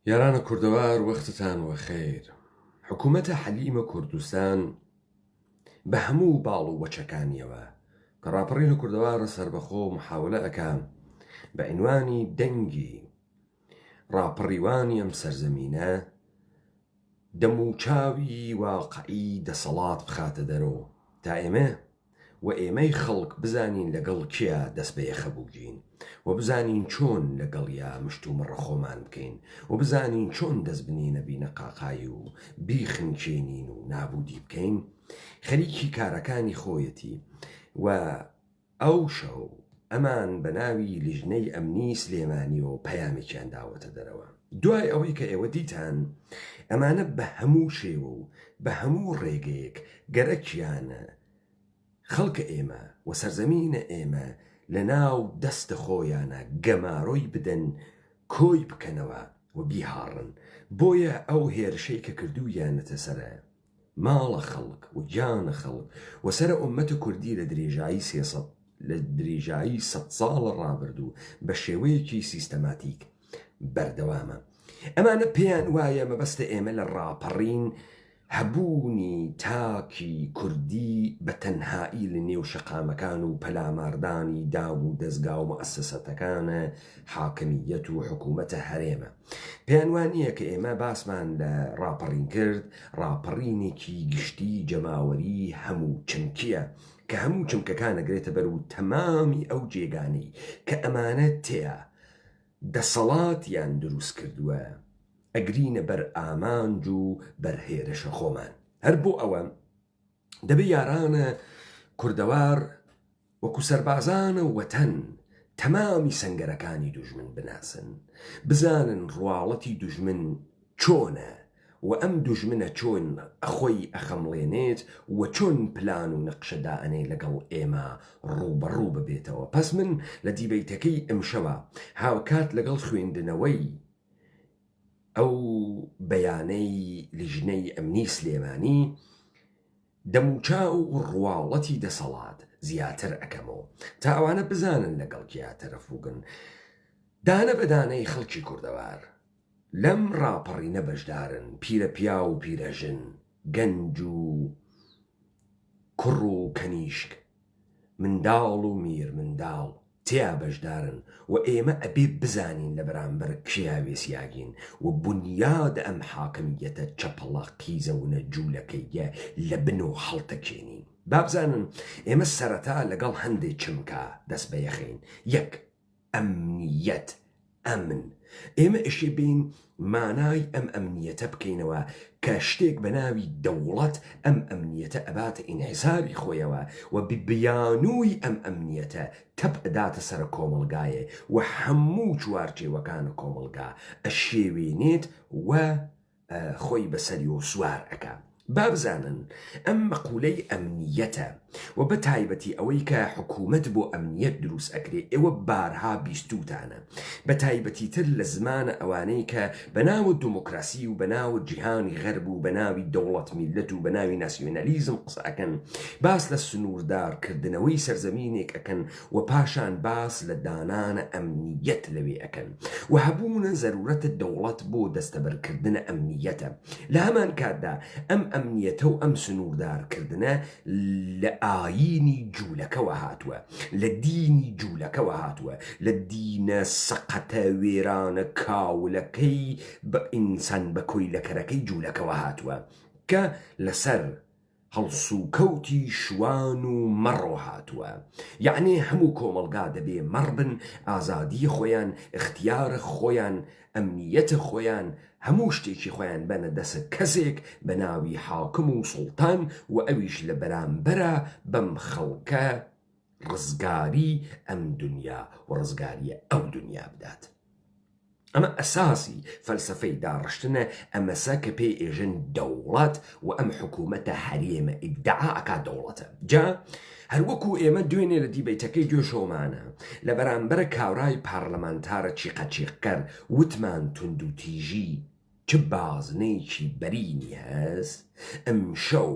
یارانە کوردەوار وەختتان وەخێر. حکوومەتە حەلیمە کوردستان بە هەموو باڵ و وەچەکانیەوە کە ڕاپەڕین لە کوردەوارە سربەخۆ محاولە ئەکام بە عنوانی دەنگی ڕاپەڕیوانی ئەم سەرزەمینە دەموچاوی واقعی دەسەڵات بخاتە دەرەوە تا ئێمەی خەڵک بزانین لەگەڵ کێیە دەست بە یەخە بووگین و بزانین چۆن لەگەڵیا مشت و مڕە خۆمان بکەین و بزانین چۆن دەست بنینە بینە قاقای و بیخنکێنین و نابودی بکەین خەریکی کارەکانی خۆیەتی و ئەو شەو ئەمان بە ناوی لیژنەی ئەمنی سلێمانی و پەیامێکیان داوەتە دەرەوە. دوای ئەوەی کە ئێوە دیتان ئەمانە بە هەموو شێوە و بە هەموو ڕێگەیەک گەرەکیانە خەڵکە ئێمە و سەرزەمینە ئێمە لە ناو دەستە خۆیانە گەمارۆی بدەن کۆی بکەنەوە و بیهاڕن. بۆیە ئەو هێرشەی کە کردویانەتە سەرە ماڵە خەڵک و گیانە خەڵک و سەرە ئومەتە کوردی لە درێژایی 100 ساڵە ڕابردوو بە شێوەیەکی سیستەماتیک بەردەوامە. ئەمانە پێیان وایە مەبەستە ئێمە لە ڕاپەڕین هەبوونی تاکی کوردی بە تەنهایی لە نێو شەقامەکان و پەلاماردانی داو و دەستگا و مؤسسەتەکانە حاکمیەت و حکوومەتە هەرێمە. پێیان وانییە کە ئێمە باسمان لە ڕاپەڕین کرد ڕاپەڕینێکی گشتی جەماوەری هەموو چمکیە کە هەموو چمکەکانە گرێتە بەر و تەمامی ئەو جێگانەی کە ئەمانە تێە دەسەڵاتیان دروست کردووە ئەگرینە بەر ئامانج و بەرهێرشە خۆمان. هەر بۆ ئەوە دەبێ یارانە کوردەوار وەکو سەربازانە وەتەن تەمامی سەنگەرەکانی دوژمن بناسن، بزانن ڕواڵەتی دوژمن چۆنە و ئەم دوژمنە چۆن ئەخۆی ئەخەمڵێنێت و چۆن پلان و نەقشەدائەنێ لەگەڵ ئێمە ڕوبەڕوو ببێتەوە. پس من لە دیبەیتەکەی ئەمشەوە هاوکات لەگەڵ خوێندنەوەی ئەو بەیانەی لیژنەی ئەمنی سلێمانی دەموچاو و ڕواڵەتی دەسەڵات زیاتر ئەەکەمەوە تا ئەوانە بزانن لەگەڵ کیا تەرەفوگن. دانە بەدانەی خەڵکی کوردەوار لەم ڕاپەڕینە بەشدارن، پیرە پیا و پیرەژن، گەنج و کوڕ و کەنیشک، منداڵ و میر منداڵ تیا بەشدارن و ئێمە ئەبێ بزانین لە بەرامبەر کیا وێسیاگین و بنیاد ئەم حاکمیەتە چەپەڵە قیزەونە جوولەکەیە لە بن و هەڵتەکێنین. بابزانن ئێمە سەرەتا لەگەڵ هەندێک چمکە دەست بە یەخین. یەک، ئەمنیەت، ئەمن. ئێمە ئشێ بین مانای ئەم ئەمنیەتە بکەینەوە کە شتێک بە ناوی دەوڵەت ئەم ئەمنیەتە ئەباتە ئینحیسابی خۆیەوە و بیانووی ئەم ئەمنیەتە تەپ ئەداتە سەر کۆمەڵگایە و هەموو چوارچێوەکانە کۆمەڵگا ئەشێوێنێت و خۆی بەسەری و سوار ئەکا. بابزانن ئەم مەقولەی ئەمنیەتە و بە تایبەتی ئەوەی کە حکوومەت بۆ ئەمنیەت دروست ئەکرێ ئێوە بارها بیستوتانە بە تایبەتی تر لە زمانە ئەوانەی کە بەناو دموکراسی و بەناو جیهانی غەرب و بەناوی دەوڵەت میلەت و بەناوی ناسیۆنالیزم قسە ئەکەن، باس لە سنووردارکردنەوەی سەرزەمینێک ئەکەن و پاشان باس لە دانانە ئەمنیەت لەوێ ئەکەن و هەبوونە زەرورەتە دەوڵەت بۆ دەستەبەرکردنە ئەمنیەتە. لە هەمان کاتدا ئەم ئەمنیەتە و ئەم سنووردارکردنە لە ئاینی جوولەکەوە هاتووە، لە دینی جوولەکەوە هاتووە، لە دینە سەقەتە وێرانە کاولەکەی بە ئینسان بە کۆیلەکەرەکەی جوولەکەوە هاتووە کە لەسەر هەڵسوکەوتی شوان و مەڕۆ هاتووە. یعنی هەموو کۆمەڵگا دەبێ مەڕبن، ئازادی خۆیان، اختیارە خۆیان، ئەمنیەتە خۆیان، هەموو شتێکی خۆیان بەنە دەسە کەسێک بە ناوی حاکم و سوڵتان و ئەویش لە بەرامبەرە بەم خەڵکە ڕزگاری ئەم دنیا و ڕزگاریە ئەو دنیا بدات. ئەمە ئەساسی فەلسفەی داڕشتنە ئەمەسە کە پێی ئێژن دەوڵەت و ئەم حکوومەتە هەرێمە ئیدعا ئەکا دەوڵەتە. جا هەروەکو ئێمە دوێنێ لە دیبەیتەکەی گوێشۆمانە لە بەرامبەر کاورای پارلەمانتارە چیقەچیقکەر وتمان تونند و تیژی چ بازنەیەکی بەرینی هەست. ئەم شەو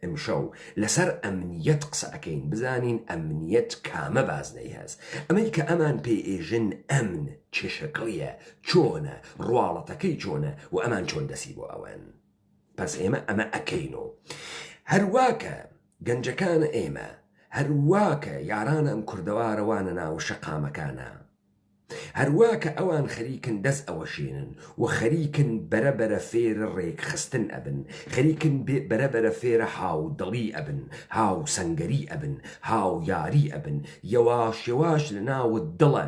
ئەمشەو لەسەر ئەمنیەت قسە ئەەکەین بزانین ئەمنیەت کامە بازنەی هەست ئەمەی کە ئەمان پێ ئێژن ئەمن چێشەکەیە چۆنە ڕواڵەتەکەی چۆنە و ئەمان چۆن دەسی بۆ ئەوەن پس ئێمە ئەمە ئەەکەینەوە هەرواکە گەنجەکانە ئێمە هەرواکە یارانە ئەم کوردەوارەوانە ناو شەقامەکانە هەرواکە ئەوان خەریکن دەست ئەوەشێنن و خەریکن بەرەبەرە فێرە ڕێکخستن ئەبن خەریکن بەرەبەرە فێرە هاودڵی ئەبن هاو سەنگەری ئەبن هاو یاری ئەبن یەواش یەواش لە ناوت دڵە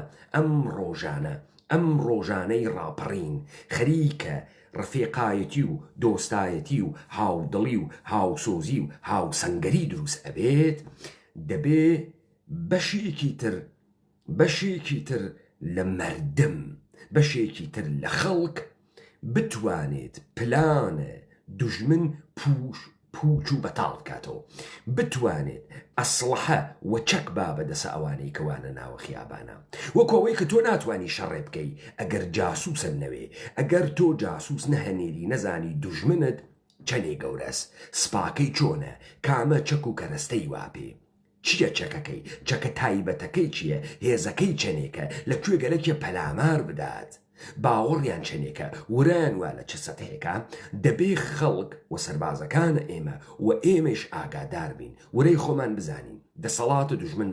ئەم ڕۆژانەی ڕاپەڕین خەریکە ڕفێقایەتی و دۆستایەتی و هاودڵی و هاوسۆزی و هاوسەنگەری دروست ئەبێت دەبێ بەشێکی تر لە مەردم بەشێکی تر لە خەڵک بتوانێت پلانە دوژمن پوچ و بەتاڵ بکاتەوە بتوانێت ئەسڵحە و چەک با بەدەسە ئەوانەی کەوانە ناوە خیابانە وەکەوەی کە تۆ ناتوانانی شەڕێ بکەی ئەگەر جاسووسن نەوێ ئەگەر تۆ جاسووس نەهەنێری نەزانی دوژمنت چەنێ گەورەس سپاکەی چۆنە کامە چەک و کەرەستەی واپێ چییە چەکەکەی چەکە تایبەتەکەی چییە هێزەکەی چەنێکە لەکوێ گەلێکە پەلامار بدات باوەڕیان چەنێکە وران وا لە چ سەتەیەکە دەبێ خەڵک و سەربازەکانە ئێمە و ئێمەش ئاگادار بین ورەی خۆمان بزانین دەسەڵاتە دوژمن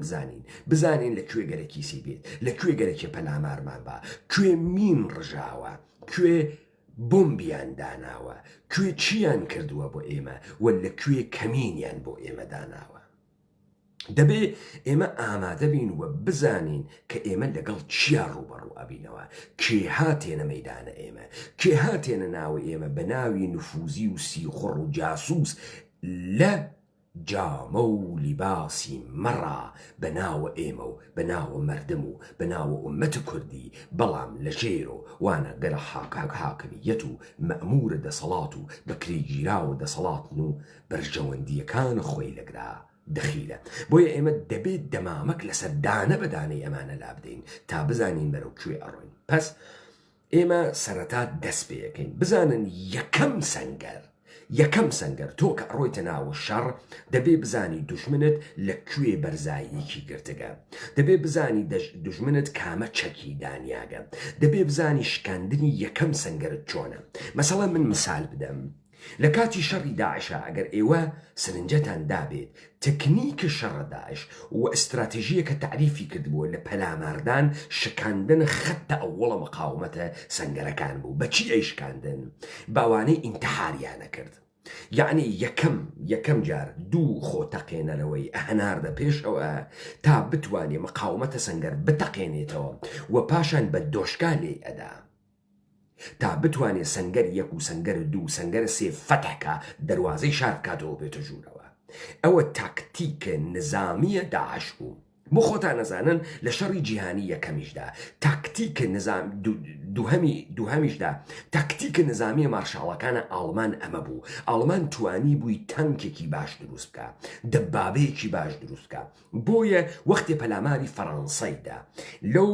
بزانین لەکوێ گەرەکی سی بێت لەکوێ گەرەکی پەلامارمان با کوێ مین ڕژاوە کوێ بۆمبیان داناوە کوێ چیان کردووە بۆ ئێمە و لەکوێ کەمینیان بۆ ئێمە داناوە دەبێ ئێمە ئامادە بین و بزانین کە ئێمە لەگەڵ چیا ڕوبەڕوو ئەبینەوە کێ هاتێنە مەیدانە ئێمە کێ هاتێنە ناوە ئێمە بە ناوی نفوزی و سیخڕ و جاسووس لە جامە و لیباسی مەڕا بە ناوە ئێمە و بە ناوە مەردم و بە ناوە ئومەتە کوردی بەڵام لە ژێر و وانە گەرە حاکمیەت و مەئمورە دەسەڵات و بەکرێگیرا و دەسەڵاتن و بەرژەوەندیەکان خۆی لەگرا دەخیلە بۆیە ئێمە دەبێت دەمامەک لەسەر دانە بەدانەی ئەمانە لا بدەین تا بزانین بەرەو کوێ ئەڕۆین پس ئێمە سەرەتا دەست پێەکەین بزانن یەکەم سەنگەر تۆ کە ئەڕۆیتە ناوە شەڕ دەبێ بزانی دوژمنت لەکوێ بەرزاییەکی گرتگە دەبێ بزانی دوژمنت کامە چەکی دانیاگە دەبێ بزانی شکاندنی یەکەم سەنگەرت چۆنە مەسەڵەن من مثال بدەم لە کاتی شەڕی داعشە ئەگەر ئێوە سرنجەتان دابێت تەکنیکە شەڕە داعش و ئەستراتیژیە کە تعریفی کردبووە لە پەلاماردان شکاندن خەتە ئەووەڵە مقاومەتە سەنگەرەکان بوو بەچی ئەی شکاندن باوانەی ئینتحاریانە کرد یعنی یەکەم جار دوو خۆ تەقێنەرەوەی هەناردە پێشەوە تا بتوانێ مقاومەتە سەنگەر بتەقێنێتەوە و پاشان بە دۆشکا لێ ئەدا تا بتوانێت سەنگەر یەک و سەنگەر دوو سەنگەر سێ فەتحکە دەواازەی شار بکاتەوە بێتە ژوورەوە ئەوە تاکتیکە نظامیە داعش بوو بۆ خۆتان نەزانن لە شەڕی جیهانی یەکەمیشدا تاکتیکە دووهەمیشدا تاکتیکە نظامیە مارشاڵەکانە ئاڵمان ئەمە بوو ئاڵمان توانی بووی تەنکێکی باش دروست بکە دەبابەیەکی باش دروست بکە بۆیە وەختی پەلاماری فەڕەنسەیدا لەو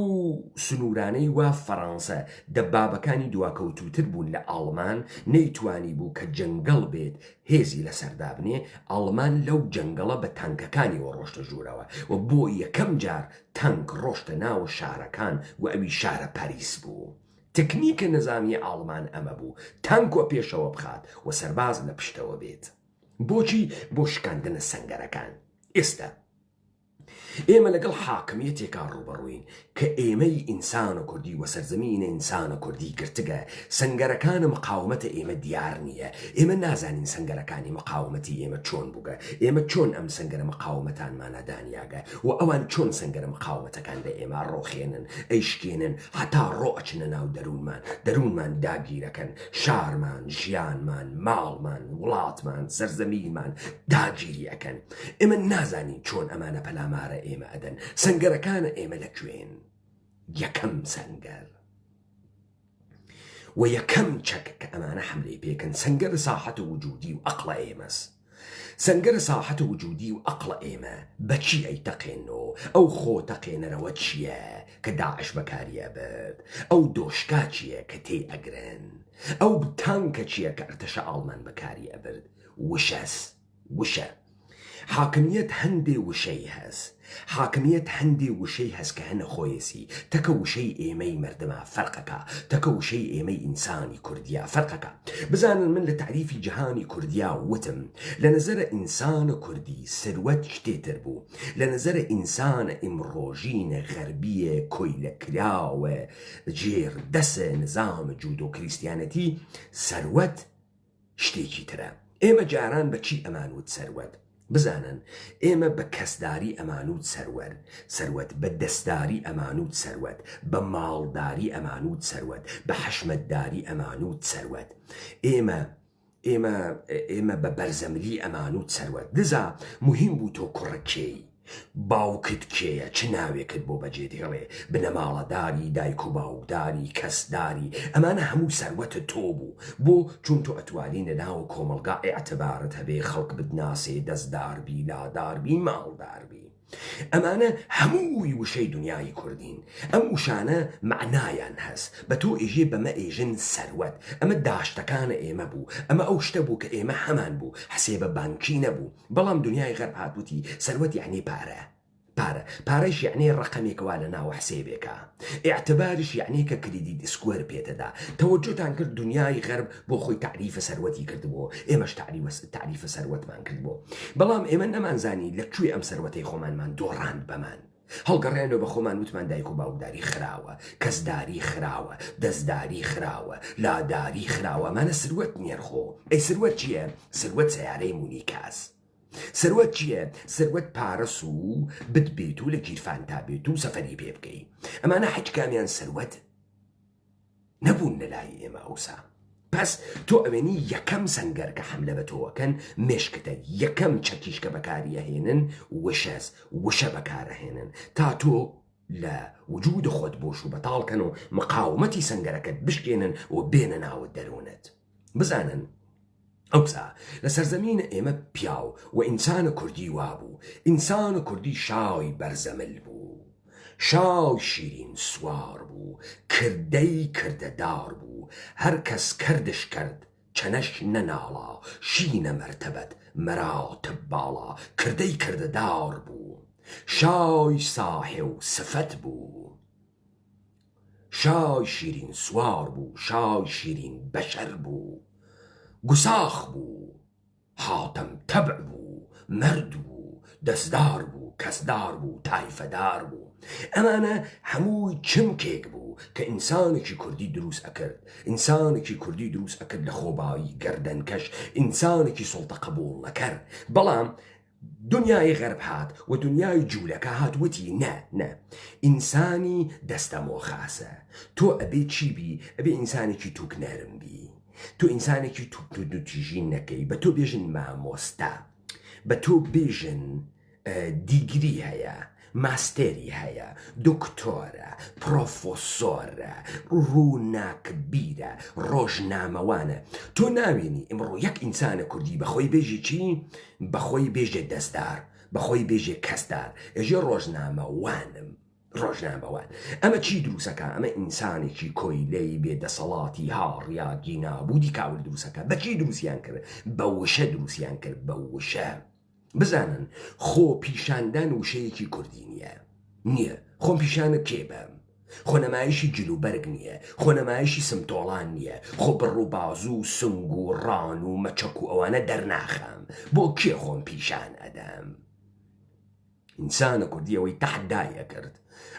سنوورانەی وا فەڕەنسە دەبابەکانی دواکەوتوتر بوون لە ئاڵمان نەیتوانی بوو کە جەنگەڵ بێت هێزی لەسەردا بنێ ئاڵمان لەو جەنگەڵە بە تانکەکانی وەڕۆشتە ژوورەوە و بۆ یەکەم جار تانک ڕۆشتە ناو شارەکان و ئەوی شارە پاریس بوو تەکنیکە نظامی ئاڵمان ئەمە بوو تانکۆ پێشەوە بخات و سەرباز لە پشتەوە بێت بۆچی بۆ شکاندنە سەنگەرەکان ئێستا ئێمە لەگەڵ حاکمیەتێکا ڕوبەڕووین کە ئێمەی ئینسانە کوردی و سەرزەمینە ئینسانە کوردی گرتگە سەنگەرەکانە مقاومەتە ئێمە دیار نییە ئێمە نازانین سەنگەرەکانی مقاومەتی ئێمە چۆن بووگە ئێمە چۆن ئەم سەنگەرە مقاومەتانمانە دانیاگە و ئەوان چۆن سەنگەرە مقاومەتەکان لە ئێمە ڕۆخێنن ئەیشکێنن هەتا ڕۆئەچنە ناو دەروونمان داگیرەکەن شارمان ژیانمان ماڵمان وڵاتمان سەرزەمینمان داگیری ئەەکەن ئێمە نازانین چۆن ئەمانە پەلامارە ئێمە ئەدەن سەنگەرەکانە ئێمە لەکوێن یەکەم سەنگەر و یەکەم چەک کە ئەمانە حملەی پێکەن سەنگەرە ساحەتە وجودی و ئەقڵە ئێمەس سەنگەرە ساحەتە وجودی و ئەقڵە ئێمە بەچی ئەی تەقێنەوە ئەو خۆ تەقێنەرەوە چییە کە داعش بەکاریە برد ئەو دۆشکا چییە کە تێ ئەگرن ئەو تانکە چییە کە ئەرتەشە ئاڵمان بەکاری ئەبرد وشەس وشە حاکمیت هەندێ وشەی هەست حاکمیت هەندێ وشەی هەست کە هەنە خۆیەسی تەکە وشەی ئێمەی مردمە فەرقەکە تەکە وشەی ئێمەی ئینسانی کوردیا فەرقەکە بزانن من لە تعریفی جیهانی کوردیا وتم لە نەزەرە ئینسانە کوردی سروەت شتێتر بوو لە نەزەرە ئینسانە ئیمڕۆژینە غەربیە کۆیلە کراوە جێر دەسە نظامە جودۆ کریستیانەتی سروەت شتێکی ترە ئێمە جاران بە چی ئەمانوت سروەت بزانن ئێمە بە کەسداری ئەمانوت سەروەت بە دەستداری ئەمانوت سەروەت بە ماڵداری ئەمانوت سەروەت بە حەشمەتداری ئەمانوت سەروەت ئێمە بە بەرزەملی ئەمانوت سەروەت دزا مهم بوو تۆ کوڕەکێی باوکت کێیە چ ناوێکت بۆ بەجێ دێڵێ بنەماڵەداری دایک و باوکداری کەسداری ئەمانە هەموو سەروەتە تۆ بوو بۆ چون تۆ ئەتوانینە ناو کۆمەلگا ئێعتبارت هەبێ خەڵک بتناسێ دەستداربی لاداربی ماڵداربی ئەمانە هەمووی وشەی دنیای کوردین ئەم وشانە معنایان هەست بە تۆ ئێژێ بەمە ئێژن سەروەت ئەمە داشتەکانە ئێمە بوو ئەمە ئەو شتە بوو کە ئێمە هەمان بوو حسێبە بانکی نەبوو بەڵام دنیای غەرب هاتووتی سەروەت یعنی پارەش یعنی ڕقەمێکەوە لە ناو حسێبێکە ئێعتباریش یعنی کە کریدیت سکوەر پێتەدا تەوەجۆتان کرد دنیای غەرب بۆ خۆی تعریفە سەروەتی کردبوو ئێمەش تعریفە سەروەتمان کردبوو بەڵام ئێمە نەمانزانی لەکوێ ئەم سەروەتەی خۆمانمان دۆڕاند بەمان هەڵگەڕێنەوە بە خۆمان وتمان دایک و باوکداری خراوە کەسداری خراوە دەستداری خراوە لاداری خراوە مانە سروەت نێرخۆ ئەی سروەت چییە؟ سروەت سەیارەی مونیکاس سروەت چییە؟ سروەت پارەس و بتبێت و لە گیرفان تا بێت و سەفەری پێ بکەی ئەمانە حەج کامیان سروەت نەبوون لەلای ئێمە ئەوسا پس تۆ ئەوێنی یەکەم سەنگەر کە حەملە بە تۆوەکەن مێشکتە یەکەم چەکیش کە بەکاریەهێنن وشە بەکارەهێنن تا تۆ لە وجود خۆت بۆش و بەتاڵکەن و مقاومەتی سەنگەرەکەت بشکێنن و بێنە ناوت دەرونت بزانن ئەوسا لە سەرزەمینە ئێمە پیاو و ئینسانە کوردی وابوو ئینسانە کوردی شاوی بەرزەمل بوو شاو شیرین سوار بوو کردەی کردەدار بوو هەر کەس کردش کرد چەنەش نەناڵا شینە مەرتەبەت مەراتب باڵا کردەی کردەدار بوو شای ساحێ و سفەت بوو شای شیرین سوار بوو شای شیرین بەشەر بوو گوساخ بوو حاتم تەبع بوو مرد بوو دەستدار بوو کەسدار بوو تایفەدار بوو ئەمانە هەمووی چمکێک بوو کە ئینسانێکی کوردی دروست ئەکرد ئینسانێکی کوردی دروست ئەکرد لە خۆبایی گەردەنکەش ئینسانێکی سڵتە قبوڵ نەکرد بەڵام دنیای غەرب هات و دنیای جوولەکە هات وتی نە ئینسانی دەستە مۆخاسە تۆ ئەبێ چی بی ئەبێ ئینسانێکی توک نەرم بی تۆ ئینسانێکی توتیژین نەکەی بە تۆ بێژن مامۆستا بە تۆ بێژن دیگری هەیە ماستێری هەیە دکتۆرە پرۆفۆسۆرە ڕووناکبیرە ڕۆژنامەوانە تۆ ناوێنی ئەمڕۆ یەک ئینسانە کوردی بەخۆی بێژی چی؟ بەخۆی بێژێ دەستدار بەخۆی بێژێ کەسدار ئێژێ ڕۆژنامەوانم ڕۆژنامەوان ئەمە چی دروسەکە ئەمە ئینسانێکی کۆیلەی بێدەسەڵاتی هاڕیا گینابوودی کاول دروسەکە بەچی دروسیان کرد بە وشە دروسیان کرد بە وشە بزانن خۆ پیشاندان وشەیەکی کوردی نییە خۆم پیشانە کێ بەم خۆنەمایشی جلوبەرگ نییە خۆنەمایشی سمتۆڵان نییە خۆ بڕوو بازوو سنگ و ڕان و مەچەک و ئەوانە دەرناخەم بۆ کێ خۆم پیشان ئەدەم ئینسانە کوردی ئەوەی تەحدایە کرد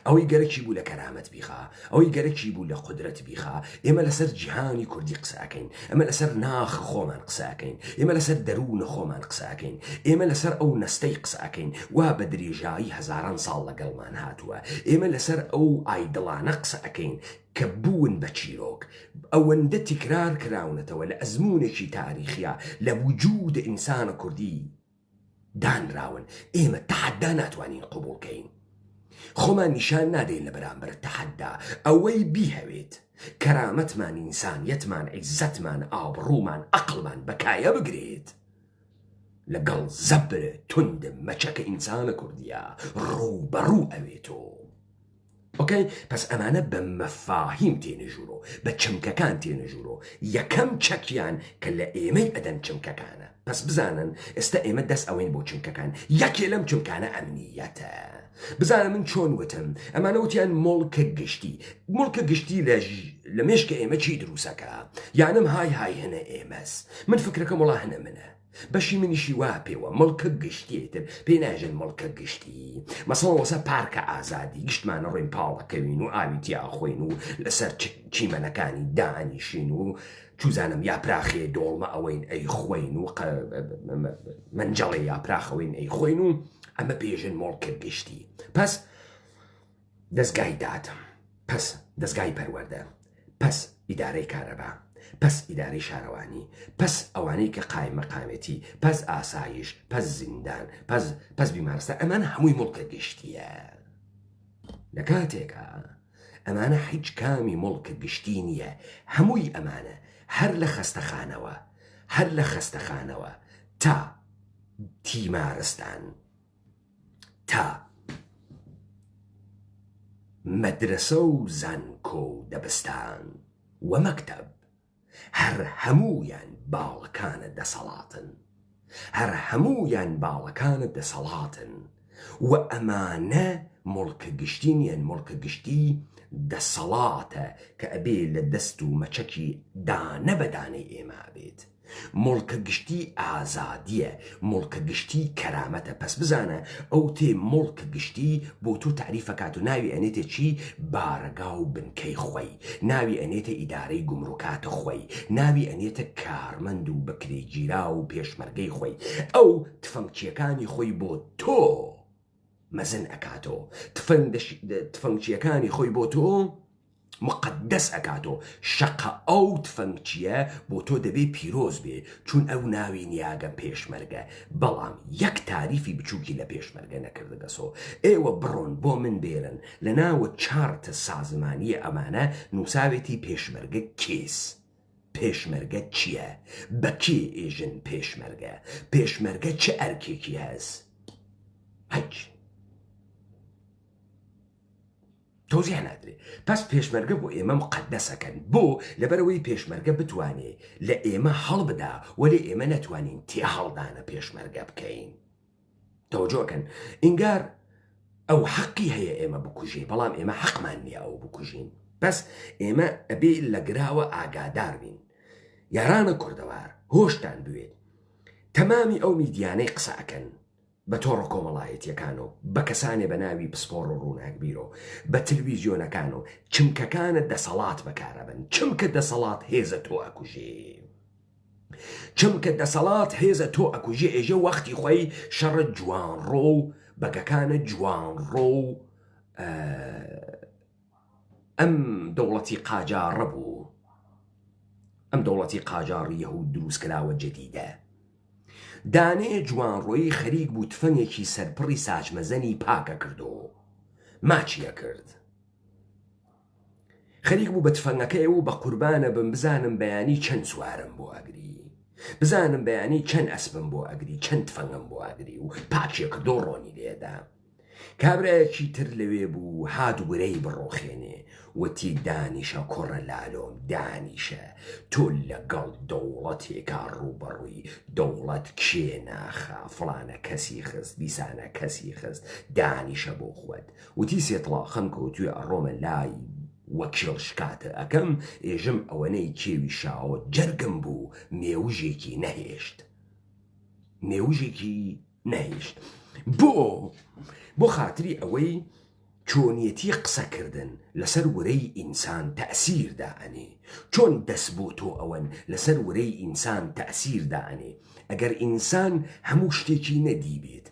ئەوەی گەرەکی بوو لە کەرامەت بیخا ئەوەی گەرەکی بوو لە قودرەت بیخا ئێمە لەسەر جیهانی کوردی قساکەین ئەمە لەسەر ناخ خۆمان قساکەین ئێمە لەسەر دەروونە خۆمان قساکەین ئێمە لەسەر ئەو نەستەی قساکەین وا بە درێژایی هەزاران ساڵ لەگەڵمان هاتووە ئێمە لەسەر ئەو ئایدڵانە قساکەین کە بوون بە چیرۆک ئەوەندە تکرار کراونەتەوە لە ئەزمونێکی تاریخیا لە وجود ئینسانە کوردی دانراون ئێمە تەحەدا ناتوانین قبوڵکەین خۆمان نیشان نادەین لە بەرامبەر تەحەدا ئەوەی بیهەوێت کەرامەتمان ئینسانیەتمان عیزەتمان ئابڕوومان عەقڵمان بەکایە بگرێت لەگەڵ زەبر توندم مەچەکە ئینسانە کوردیە ڕووبەڕوو ئەوێتۆ ئۆکەی پس ئەمانە بە مەفاهیم تێنەژوورۆ بە چمکەکان تێنەژوورۆ یەکەم چەکیان کە لە ئێمەی ئەدەن چمکەکانە پس بزانن ئێستا ئێمە دەست ئەوەین بۆ چمکەکان یەکێ لەم چمکانە ئەمنیەتە بزانە من چۆن وتم ئەمانە وتیان مڵکە گشتی لە مێشکە ئێمە چی دروسەکە یانم های هەنە ئێمەس من فکرەکەم وڵا هەنە منە بەشی منیشی وا پێوە مڵکە گشتیتر پێی ناژێن مڵکە گشتی مەسەڵ وەسە پارکە ئازادی گشتمانە ڕێن پاڵەکەوین و ئاوی تیاخۆین و لەسەر چیمەنەکانی دانیشین و چوزانم یاپراخێ دۆڵمە ئەوەین ئەی خۆین و منجەڵێ یاپراخەوەین ئەی خۆین و ئەمە پێژن مڵکە گشتی پس دەستگای دادم پس دەستگای پەروەردە پس ئیدارەی کارەبا پس ئیدارەی شارەوانی پس ئەوانەی کە قایم مەقامەتی پس ئاسایش پس زیندان پس بیمارستە ئەمان هەمووی مڵکە گشتیە لە کاتێکە ئەمانە هیچ کامی مڵکە گشتی نییە هەمووی ئەمانە هەر لە خەستەخانەوە تا تیمارستان تا مەدرسە و زانکۆ و دەبستان و مەکتەب هەر هەموویان باڵەکانە دەسەڵاتن و ئەمانە مڵکە گشتی نیەن مڵکە گشتی دەسەڵاتە کە ئەبێ لە دەست و مەچەکی دانە بەدانەی ئێمە بێت مڵکە گشتی ئازادیە مڵکە گشتی کەرامەتە پس بزانە ئەو تێ مڵکە گشتی بۆ تۆ تعریفەکات و ناوی ئەنێتە چی بارگا و بنکەی خۆی ناوی ئەنێتە ئیدارەی گومڕوکاتە خۆی ناوی ئەنێتە کارمەند و بەکرێگیرا و پێشمەرگەی خۆی ئەو تفەنگچیەکانی خۆی بۆ تۆ مەزن ئەکاتۆ تفەنگچیەکانی خۆی بۆ تۆ مقدس ئەکاتۆ شەقە ئەو تفەنگچیە بۆ تۆ دەبێ پیرۆز بێ چون ئەو ناوی نیاگە پێشمەرگە بەڵام یەک تاریفی بچووکی لە پێشمەرگە نەکردگەسۆ ئێوە بڕۆن بۆ من بێرن لە ناوە چارتە سازمانیە ئەمانە نووساوێتی پێشمەرگە کێس پێشمەرگە چییە بەکێ ئێژن پێشمەرگە چه ئەرکێکی هەست هەچ تۆزیح نادرێ پس پێشمەرگە بۆ ئێمە مقدسەکەن بۆ لەبەرەوەی پێشمەرگە بتوانێ لە ئێمە هەڵ بدا وەلێ ئێمە نەتوانین تێ هەڵدانە پێشمەرگە بکەین تەوەجۆکەن ئینگار ئەو حەقی هەیە ئێمە بکوژێ بەڵام ئێمە حەقمان نییە ئەو بکوژین پس ئێمە ئەبێ لە گراوە ئاگادار بین یارانە کوردەوار هۆشتان بوێت تەمامی ئەو میدیانەی قسەکەن بە تۆڕە کۆمەڵایەتیەکان و بە کەسانێ بە ناوی پسپۆڕ و ڕووناکبیرۆ بە تلویزیۆنەکان و چمکەکانە دەسەڵات بەکارەبن چمکە دەسەڵات هێزە تۆ ئەکوژێ چمکە دەسەڵات هێزە تۆ ئەکوژێ ئێژە وەختی خۆی شەڕە جوانڕۆ و بەگەکانە جوانڕۆ و ئەم دەوڵەتی قاجارڕە بوو ئەم دەوڵەتی قاجاڕی یەهود دروستکراوە جەدیدە دانەیە جوانڕۆیی خەریک بوو تفەنێکی سەرپڕی ساچمەزەنی پاکە کردو ماچیە کرد خەریک بوو بە تفەنەکەی و بە قوربانە بم بزانم بەیانی چەند سوارم بۆ ئەگری بزانم بەیانی چەند ئەسبم بۆ ئەگری چەند تفەنگم بۆ ئەگری و پاچیە کردۆ ڕۆنی لێدا کابرایەکی تر لەوێ بوو هاتوگرەی بڕۆخێنێ وتی دانیشە کوڕە لالۆم دانیشە تۆ لەگەڵ دەوڵەتێکا ڕوبەڕووی دەوڵەت کێ ناخە فڵانە کەسی خست دیسانە کەسی خست دانیشە بۆ خۆت وتی سێتڵاخەم کەوتوێ ئەڕۆمە لای وەکیڵ شکاتە ئەەکەم ئێژم ئەوەنەی کێوی شاوە جەرگم بوو مێوژێکی نەهێشت بۆ خاتری ئەوەی چۆنیەتی قسەکردن لەسەر وەرەی ئینسان تەئسیر دائەنێ چۆن دەست بۆ تۆ ئەوەن لەسەر وەرەی ئینسان تەئسیر دائەنێ ئەگەر ئینسان هەموو شتێکی نەدی بێت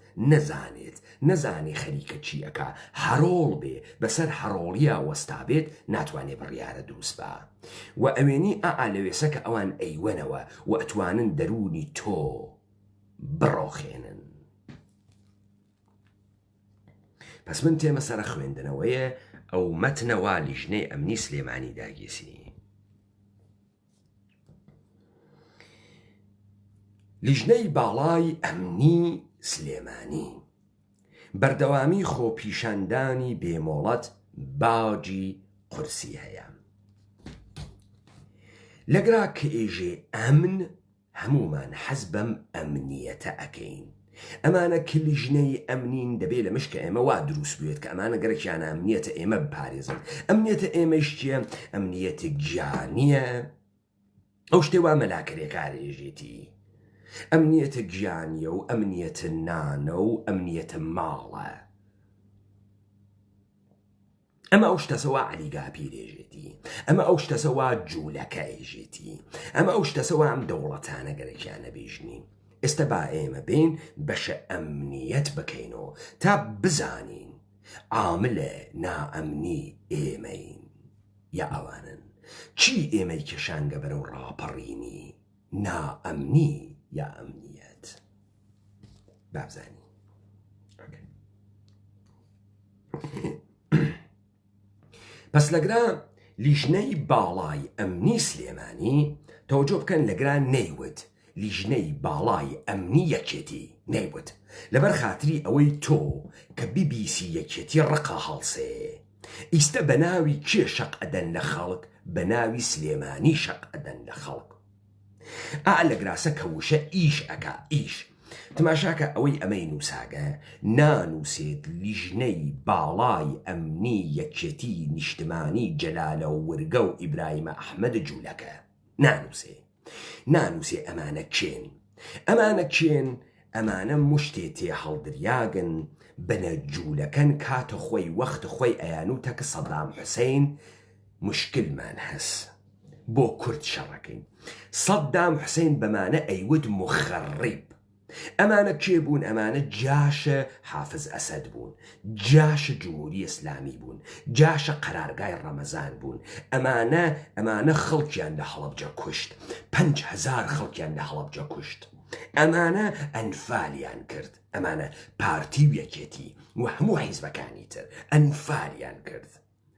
نەزانێ خەریکە چیەکە هەڕۆڵ بێ بەسەر هەڕۆڵیە وەستا بێت ناتوانێ بڕیارە دروست بە و ئەوێنی لەوێسەکە ئەوان ئەیوەنەوە و ئەتوانن دەرونی تۆ بڕۆخێنن پس من تێمە سەرە خوێندنەوەیە ئەو مەتنەوە لیژنەی ئەمنی سلێمانی داگیسی لیژنەی باڵای ئەمنی سلێمانی بەردەوامی خۆپیشاندانی بێمۆڵەت باجی قورسی هەیە لەگرا کە ئێژێ ئەمن هەمومان حەز بەم ئەمنیەتە ئەکەین. ئەمانە کلیژنەی ئەمنین دەبێت لە مشکە ئێمە وا دروست بێت کە ئەمانە گەرەکیانە ئەمنیەتە ئێمە بپارێزن. ئەمنیەتە ئێمەش چیە؟ ئەمنیەتە گیانیە، ئەو شتێ وا مەلاکەرێکارێژێتی. ئەمنیەتە گیانیە و ئەمنیەتە نانە و ئەمنیەتە ماڵە. ئەمە ئەو شتەسەوا عەلیگا پیرێژێتی، ئەمە ئەو شتەسەوا جوولەکە ئێژێتی، ئەمە ئەو شتەسەوا ئەم دەوڵەتانە گەرەکیانە بێژنین. ئێستا با ئێمە بین بەشە ئەمنیەت بکەینەوە تا بزانین عاملە نائەمنی ئێمەین یا ئەوانن، چی ئێمەی کێشانگە بەرەو ڕاپەڕینی نائەمنی یا ئەمنیەت بابزانی. پس لەگرا لیژنەی باڵای ئەمنی سلێمانی تەوەجۆ بکەن لەگرا نەیوت لیژنەی باڵای ئەمنی یەکێتی نەیوت لەبەر خاتری ئەوەی تۆ کە بیبیسی یەکێتی ڕقا هەڵسێ ئیستە بە ناوی کێ شەق ئەدەن لە خەڵک؟ بە ناوی سلێمانی شەق ئەدەن لە خەڵک. لە گراسە کەوشە ئیش ئەکا ئیش تماشاکە ئەوەی ئەمەی نووساگە نانووسێت لیژنەی باڵای ئەمنی یەکێتی نیشتمانی جەلالە و ورگە و ئیبراهیمە ئەحمەد جوولەکە نانووسێ ئەمانە کێن، ئەمانە کێن، ئەمانە مشتێ تێ هەڵدریاگن بنە جوولەکەن کاتە خۆی وەختە خۆی ئەیانوتە کە سەدام حوسێن مشکلمان هەس بۆ کورد شەڕەکەین. سەدام حوسێن بەمانە ئەیوت مخەڕیب. ئەمانە کێ بوون؟ ئەمانە جاشە حافز ئەسەد بوون، جاشە جمهوری ئیسلامی بوون، جاشە قەرارگای ڕەمەزان بوون. ئەمانە خەڵکیان لە هەڵەبجە کوشت، 5,000 خەڵکیان لە هەڵەبجە کوشت. ئەمانە ئەنفالیان کرد، ئەمانە پارتی و یەکێتی و هەموو حیزبەکانی تر ئەنفالیان کرد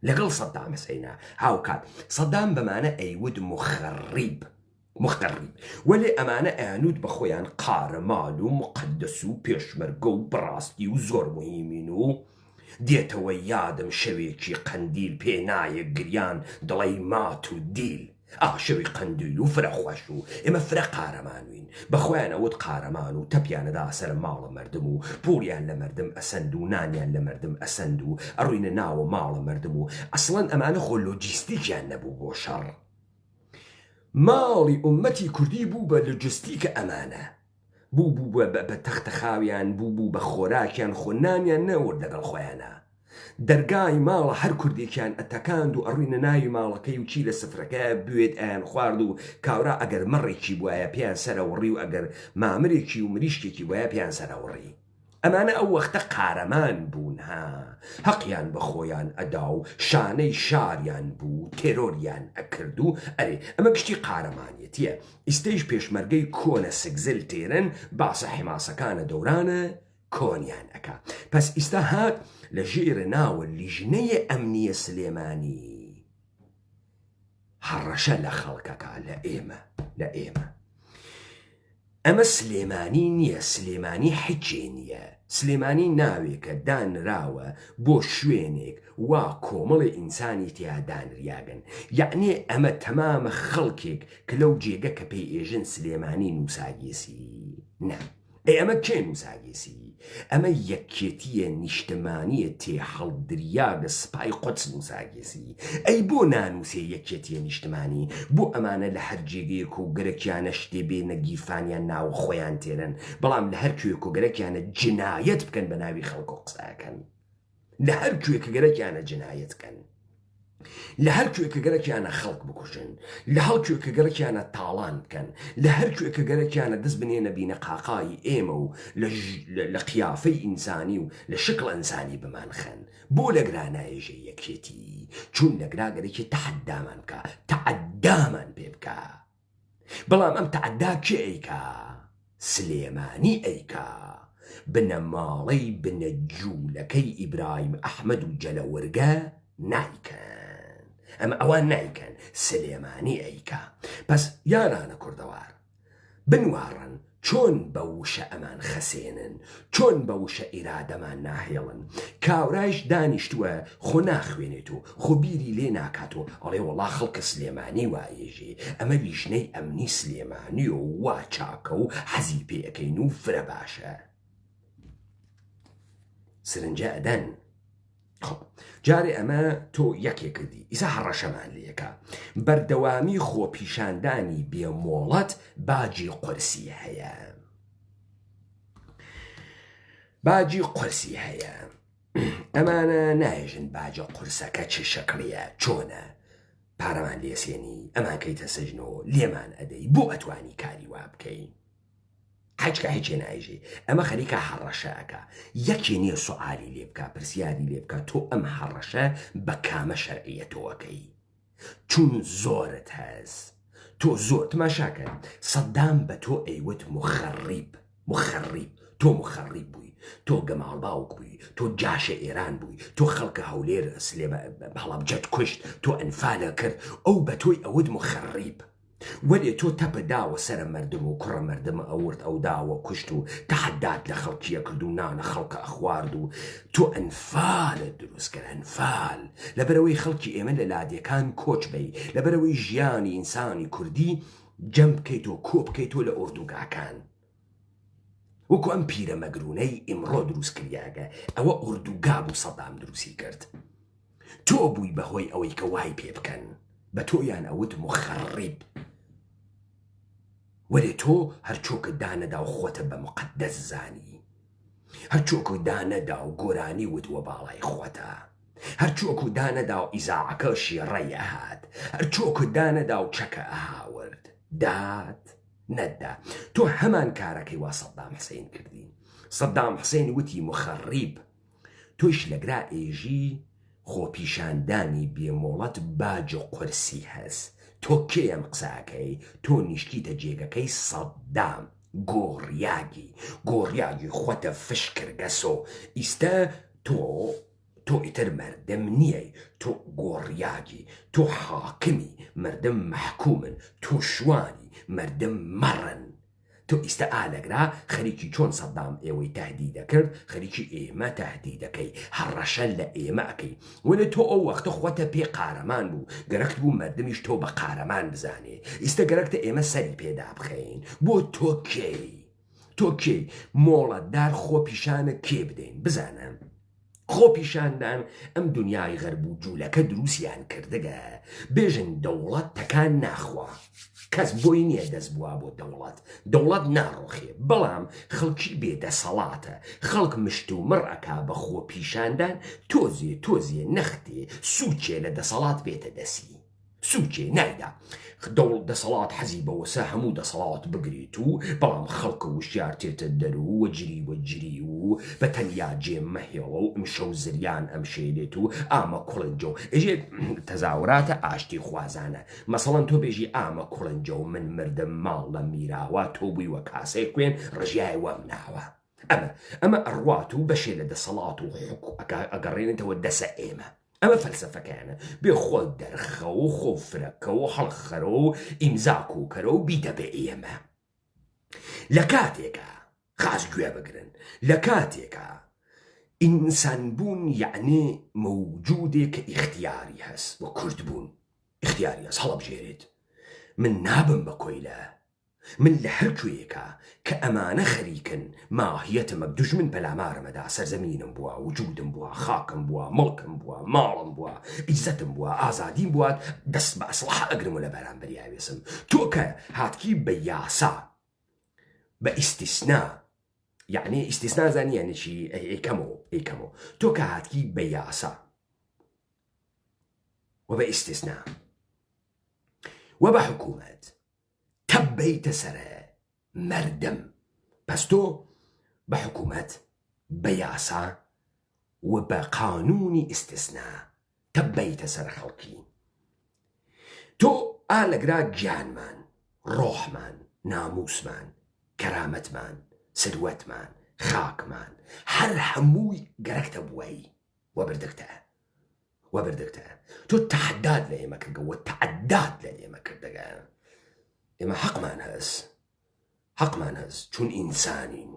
لەگەڵ سەدام حوسێنە هاوکات. سەدام بەمانە ئەیود مخەڕیب وەلێ ئەمانە ئەیانوت بە خۆیان قارەمان و مقەدەس و پێشمەرگە و بڕاستی و زۆر مهمین و دێتەوە یادم شەوێکی قەندیل پێنایە گریان دڵی مات و دیل. شەوی قەندیل و فرەخۆش و ئێمە فرە قارەمانوین، بەخۆیان ئەوت قارەمان و تەپیانەدا سەر ماڵە مردم و پوریان لە مردم ئەسەند و نانیان لە مردم ئەسەند و ئەڕوینە ناوە ماڵە مردم و ئەسڵەن ئەمانە خۆ لۆجیستیکیان نەبوو بۆ شەڕ. ماڵی ئومەتی کوردی بوو بە لۆجستیکە، ئەمانە بوو بە تەختەخاویان بوو بە خۆراکیان خۆنانیان نەورد لەگەڵ خۆیانە. دەرگای ماڵە هەر کوردێکیان ئەتەکاند و ئەڕوینە ناوی ماڵەکەی و چی لە سفرەکە بوێت ئەیان خوارد و کاورا ئەگەر مەڕێکی بواە پێیان سەرەوڕی و ئەگەر مامرێکی و مریشکێکی وایە پێیان سەرەوڕی. ئەمانە ئەو وەختە قارەمان بوون، حەقیان بە خۆیان ئەدا و شانەی شاریان بوو، تێرۆریان ئەکرد و ئەرێ ئەمە گشتی قارەمانیەتیە. ئیستەیش پێشمەرگەی کۆنە سگزل تێرن باسە حیماسەکانە دەورانە کۆنیان ئەکا. پس ئیستا هات لە ژێرە ناوە لیژنەیە ئەمنیە سلێمانی هەڕەشە لە خەڵکەکە لە ئێمە. ئەمە سلێمانی نییە، سلێمانی حیچێ نییە. سلێمانی ناوێکە دانراوە بۆ شوێنێک وا کۆمەڵی ئینسانی تیا دانریاگەن، یعنی ئەمە تەمامە خەڵکێک کە لەو جێگە کە پێی ئێژن سلێمانی نووساگێسی نە. ئەمە کێ نووساگێسی؟ ئەمە یەکێتیە نیشتمانیە تێ هەڵدریاگە سپای قودس نووساگێسی. ئەی بۆ نانووسێ یەکێتیە نیشتمانی؟ بۆ ئەمانە لە هەر جێگەیەک و گەرەکیانە شتێ بێنە گیرفانیان ناوە خۆیان تێرن، بەڵام لە هەر کوێک و گەرەکیانە جنایەت بکەن بە ناوی خەڵک و قسەکەن، لە هەر کوێک گەرەکیانە جنایەت بکەن، لە هەر کوێکە گەرەکیانە خەڵک بکوژن، لە هەڵ کوێکە گەرەکیانە تاڵان بکەن، لە هەر کوێکە گەرەکیانە دەست بنێنە بینە قاقای ئێمە و لە قیافەی ئینسانی و لە شکڵ ئەنسانی بمانخەن. بۆ لە گرانایژە یەکێتی چون لە گراگەرێکی تەعەدامان بکە، تەعەدامان پێ بکە، بەڵام ئەم تەعەدا کێ ئەیکا؟ سلێمانی ئەیکا، بنە ماڵەی بنە جوولەکەی ئیبراهیم ئەحمەد و جەلەوەرگە نایکەن، ئەمە ئەوان نایکەن، سلێمانی ئەیکا. پس یارانە کوردەوار بنوارن چۆن بە وشە ئەمان خەسێنن چۆن بە وشە ئیرادەمان ناهێڵن کاورایش دانیشتووە خۆ ناخوێنێت و خۆ بیری لێ ناکاتەوە ئەڵێ وەڵا خەڵکە سلێمانی وایەژێ ئەمە لیژنەی ئەمنی سلێمانی و وا چاکە و حەزی پێەکەین و فرە باشە سرنجە ئەدەن خۆ جارێ ئەمە تۆ یەکێ کردی ئیسا هەڕەشەمان لێکە بەردەوامی خۆپیشاندانی بێمۆڵەت باجی قورسی هەیە باجی قورسی هەیە ئەمانە نایژن باجە قورسەکە چ شەکڵیە چۆنە پارەمان لێسێنی ئەمان کەیتە سەژنەوە لێمان ئەدەی بۆ ئەتوانی کاری وا بکەین حەجکە هیچێ نایژێ ئەمە خەریکە هەڕەشەکە یەکێ نییە سوعالی لێ بکە پرسیاری لێ بکە تۆ ئەم هەڕەشە بە کامە شەرعیەتەوەکەی چون زۆرت هەز تۆ زۆر تماشاکە سەدام بە تۆ ئەیوت مخەڕیب تۆ مخەڕیب بووی تۆ گەماڵباوک بووی تۆ جاشە ئێران بووی تۆ خەڵکە هەولێر سلێمە هەڵەبجەت کوشت تۆ ئەنفالە کرد ئەو بە تۆی ئەوت مخەڕیب وەرێ تۆ تەپە داوە سرە مردم و کوڕە مردمە ئەورد ئەو داوە کوشت و تەحەدات لە خەڵکیە کرد و نانە خەڵکە ئەخوارد و تۆ ئەنفالە دروستکرد ئەنفال لەبەرەوەی خەڵکی ئێمە لە لادێکان کۆچ بی لەبەرەوەی ژیانی ئینسانی کوردی جەم بکەیت و کۆ بکەیتەوە لە ئوردوگاکان وەکو ئەم پیرە مەگرونەی ئیمڕۆ دروست کردیاگە ئەوە ئوردوگا بوو سەدام دروستی کرد تۆ بووی بەهۆی ئەوەی کە وای پێ بکەن بە تۆیان ئەوت مخەڕیب وەرێ تۆ هەرچۆکە دانەدا و خۆتە بە مقەدەس زانی هەرچۆکە دانەدا و گۆرانی وتوە باڵای خۆتە هەرچۆکە دانەدا و ئیزاعەکە شێڕەیە هات هەرچۆکە دانەدا و چەکە ئاورد دات نەتدا تۆ هەمان کارەکەی وا سەدام حسین کردی سەدام حسین وتی مخەڕیب تۆش لەگرا ئێژی خۆپیشاندانی بێمۆڵەت باج و قورسی هەست تۆ کێ ئەم قساکەی تۆ نیشتیتە جێگەکەی سەدام گۆڕیاگی خۆتە فشکرگەسۆ ئیستە تۆ ئیتر مەردم نییەی تۆ گۆڕیاگی تۆ حاکمی مردم محکومن تۆ شوانی مردم مەڕن تۆ ئیستە ئالەگرا خەریکی چۆن سەدام ئێوەی تهدید دەکرد خەریکی ئێمە تهدید دەکەی هەڕەشە لە ئێمە ئەەکەی وەلە تۆ ئەو وەختە خۆتە پێ قارەمان بوو گەرەکت بوو مردمیش تۆ بە قارەمان بزانێ ئیستە گەرەکتە ئێمە سەری پێدا بخەین بۆ تۆ کێی مۆڵەتدار خۆپیشانە کێ بدەین بزانم خۆپیشاندان ئەم دنیای غەرب و جوولەکە دروستیان کردگە بێژن دەوڵەت تەکان ناخوا کەس بۆی نییە دەست بووە بۆ دەوڵەت ناڕۆخێ بەڵام خەڵکی بێدەسەڵاتە خەڵک مشت و مڕەکا بە خۆپیشاندان تۆزێ نەختێ سوچێ لە دەسەڵات بێتە دەسی سوچێ نایدا دەسەڵات حەزی بەوەسە هەموو دەسەڵات بگریت و بەڵام خەڵکە وشیار تێتە دەرو وەجری و بە تەنیا جێم مەهێڵە و ئەم شەو زریان ئەم شێلێت و ئامە کوڵنجە و ئێژێ تەزاوراتە ئاشتی خوازانە مەسەڵەن تۆ بێژی ئامە کوڵنجە و من مردم ماڵ لە میراوە تۆ بووی وە کاسەی خوێن ڕژیای وەم ناوە ئەمە ئەڕوات و بەشێ لە دەسەڵات و ئەگەڕێنێتەوە دەسە ئێمە ئەمە فەلسەفەکانە بێ خۆ دەرخە و خۆفرەکە و هەڵخەرە و ئیمزاک و کەرە و بیتە بە ئێمە لە کاتێکە خاس گوێ بگرن لە کاتێکە ئینسان بوون یعنی مەوجودێک کە ئیختیاری هەست وە کورد بوون ئیختیاری هەست هەڵەبژێرێت من نابم بە کۆیلە من لە هەر کوێیەکە کە ئەمانە خەریکن ماهیەتمە دوژمن پەلامارمەدا سەرزەمینم بووە وجودم بووە خاکم بووە مڵکم بووە ماڵم بووە ئیزەتم بووە ئازادیم بووە دەست بە ئەسڵحە ئەگرم و لە بەرامبەری ئاوێسم تۆ کە هاتکی بە یاسا بە ئیستیسنا یعنی ئیستیسنا زانیە نچی ئەیکەمەوە تۆ کە هاتکی بە یاسا و بە ئیستیسنا و بە حکوومەت تەبەیتە سەرە مەردم پس تۆ بە حکوومەت بە یاسا و بە قانونی ئیستیسنا تەبەیتە سەر خەڵکی تۆ ئالەگرا گیانمان ڕۆحمان ناموسمان کەرامەتمان سروەتمان خاکمان هەر هەمووی گەرەکتە بووی وەبردەکتە تۆ تەحەدات لە ئێمە کردەوە تەعەدات لە ئێمە کردەگە ئێمە حەقمان هەست حەقمان هەست چون ئینسانین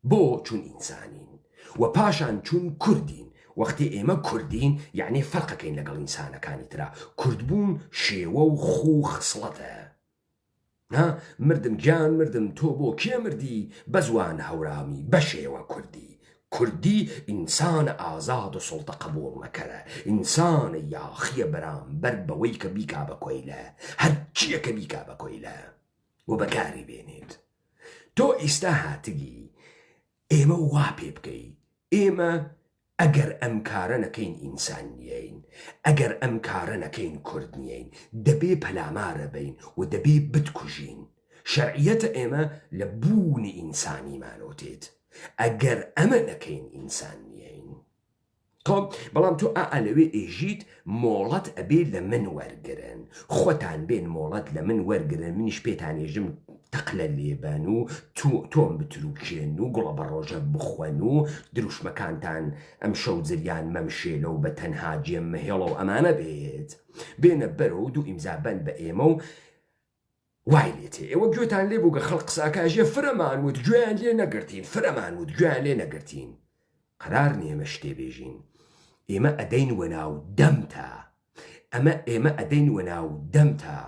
بۆ چون ئینسانین و پاشان چون کوردین وەختی ئێمە کوردین یعنی فەرقەکەین لەگەڵ ئینسانەکانی ترا کوردبوون شێوە و خو خسڵەتە مردم گیان مردم تۆ بۆ کێ مردی بە زوان هەورامی بە شێوە کوردی ئینسانە ئازاد و سڵتە قبوڵ نەکەرە ئینسانە یاخیە بەرامبەر بەوەی کە بیکا بە کۆیلە هەر چیەکە بیکا بە کۆیلە و بەکاری بێنێت تۆ ئیستا هاتگی ئێمە وا پێ بکەی ئێمە ئەگەر ئەم کارە نەکەین ئینسان نیەین ئەگەر ئەم کارە نەکەین کورد نیەین دەبێ پەلامارە بین و دەبێ بتکوژین شەرعیەتە ئێمە لە بوونی ئینسانیمانەوتێت ئەگەر ئەمە نەکەین ئینسان نیەین بەڵام تۆ ئەلەوێ ئێژیت مۆڵەت ئەبێ لە من وەرگرن خۆتان بێن مۆڵەت لە من وەرگرن منیش پێتانێژم تەقلە لێبەن و تۆم بتروکێن و گوڵە بە ڕۆژە بخۆن و دروشمەکانتان ئەم شەو جریان مەمشێلە و بە تەنها جێم مەهێڵە و ئەمانە بێت بێنە بەرەوە و دوو ئیمزابەن بە ئێمە و وای لێتێ ئێوە گوێتان لێ بوو گە خەڵق قساکاژێ فرەمان وت گوێیان لێ نەگرتین فرەمان وت گوێیان لێ نەگرتین قەرار نێمە شتێ بێژین ئێمە ئەدەین وەناو دەمتا ئێمە ئەدەین وەناو دەمتا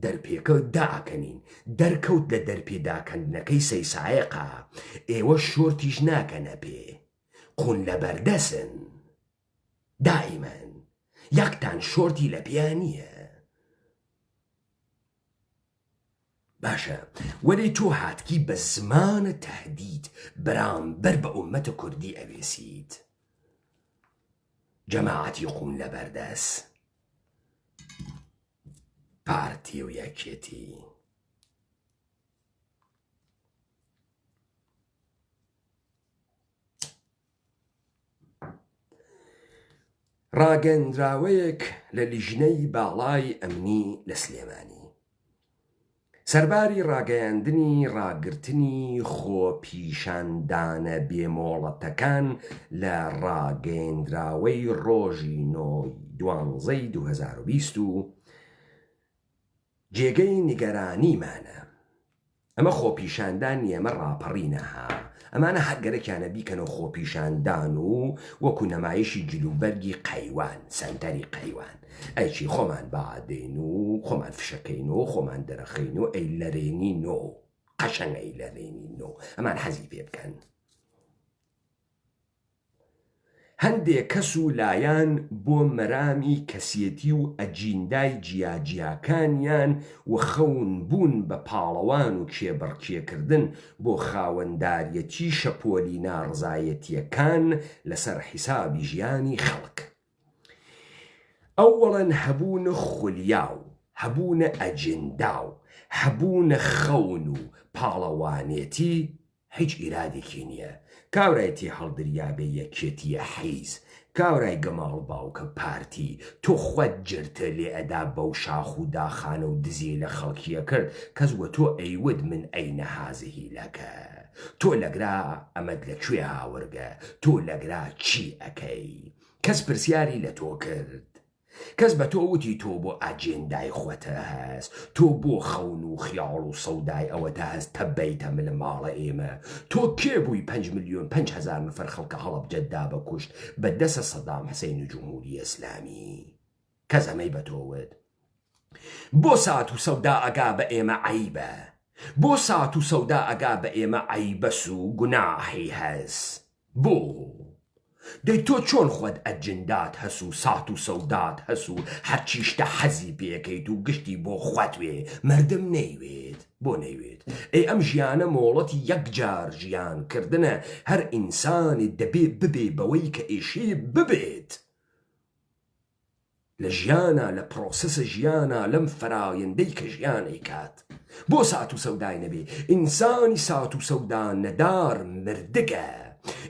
دەرپێکە داکەنین دەرکەوت لە دەرپێداکەندنەکەی سەیسایەقا ئێوە شۆرتیش ناکەنە پێ قون لە بەردەسن دائیمەن یەکتان شۆرتی لە پیانیە باشە وەرێ تۆ هاتکی بە زمانە تەهدید بەرامبەر بە ئومەتە کوردی ئەوێسیت جەماعەتی قون لە بەردەس پارتی و یەکێتی ڕاگەندراوەیەک لە لیژنەی باڵای ئەمنی لە سلێمانی سەرباری ڕاگەیاندنی ڕاگررتنی خۆپیشاندانە بێمۆڵەتەکان لە ڕاگەیەندراوەی ڕۆژی 12/2020 جێگەی نیگەرانیمانە ئەمە خۆپیشاندان ئێمە ڕاپەڕینەها ئەمانە هەرگەرەکیانە بیکەنەوە خۆپیشاندان و وەکو نەمایشی جلوبەرگی قەیوان سەنتەری قەیوان ئەیچی خۆمان بەعادەین و خۆمان فشەکەین و خۆمان دەرەخەین و ئەی لەرێنی نۆ قەشەنگ ئەی لەرێنی نۆ ئەمان حەزی پێ بکەن هەندێک کەس و لایەن بۆ مەرامی کەسیەتی و ئەجیندای جیاجیاکانیان و خەون بوون بە پاڵەوان و کێبڕکێکردن بۆ خاوەنداریەتی شەپۆلی ناڕزایەتیەکان لەسەر حیسابی ژیانی خەڵک ئەوەڵەن هەبوونە خولیا و هەبوونە ئەجندا و هەبوونە خەون و پاڵەوانێتی هیچ ئیرادێکی نییە کاورایەتی هەڵدریابێ یەکێتیە حیز کاورای گەماڵ باوکە پارتی تۆ خۆت جرتە لێ ئەدا بەو شاخ و داخانە و دزی لە خەڵکیە کرد کەس وە تۆ ئەیود من ئەینە هازهی لەکە تۆ لەگرا ئەمەد لەکوێ هاوەرگە تۆ لەگرا چی ئەەکەی کەس پرسیاری لە تۆ کرد کەس بە تۆ وتی تۆ بۆ ئاجێندای خۆتە هەست تۆ بۆ خەون و خیاڵ و سەودای ئەوەتە هەست تەبەیتە من لە ماڵە ئێمە تۆ کێ بووی 5,000,000 نفر خەڵکە هەڵب جەددا بەکوشت بە دەسە سەدام حسەین و جمهوری ئیسلامی کەس ئەمەی بە تۆوت بۆ سات و سەودا ئەگا بە ئێمە عەیبە بۆ سات و سەودا ئەگا بە ئێمە عەیبەس و گوناحی هەست بۆ دەی تۆ چۆن خۆت ئەجندات هەس و سات و سەودات هەس و هەرچیشتە حەزی پێکەیت و گشتی بۆ خواتوێ مردم نەیوێت بۆ نەیوێت ئەی ئەم ژیانە مۆڵەتی یەکجار ژیانکردنە هەر ئینسانی دەبێ ببێ بەوەی کە ئێشێ ببێت لە ژیانە لە پرۆسەسە ژیانە لەم فەرایەندەی کە ژیانەی کات بۆ سات و سەودای نەبێ ئینسانی سات و سەودان نەدار مردگە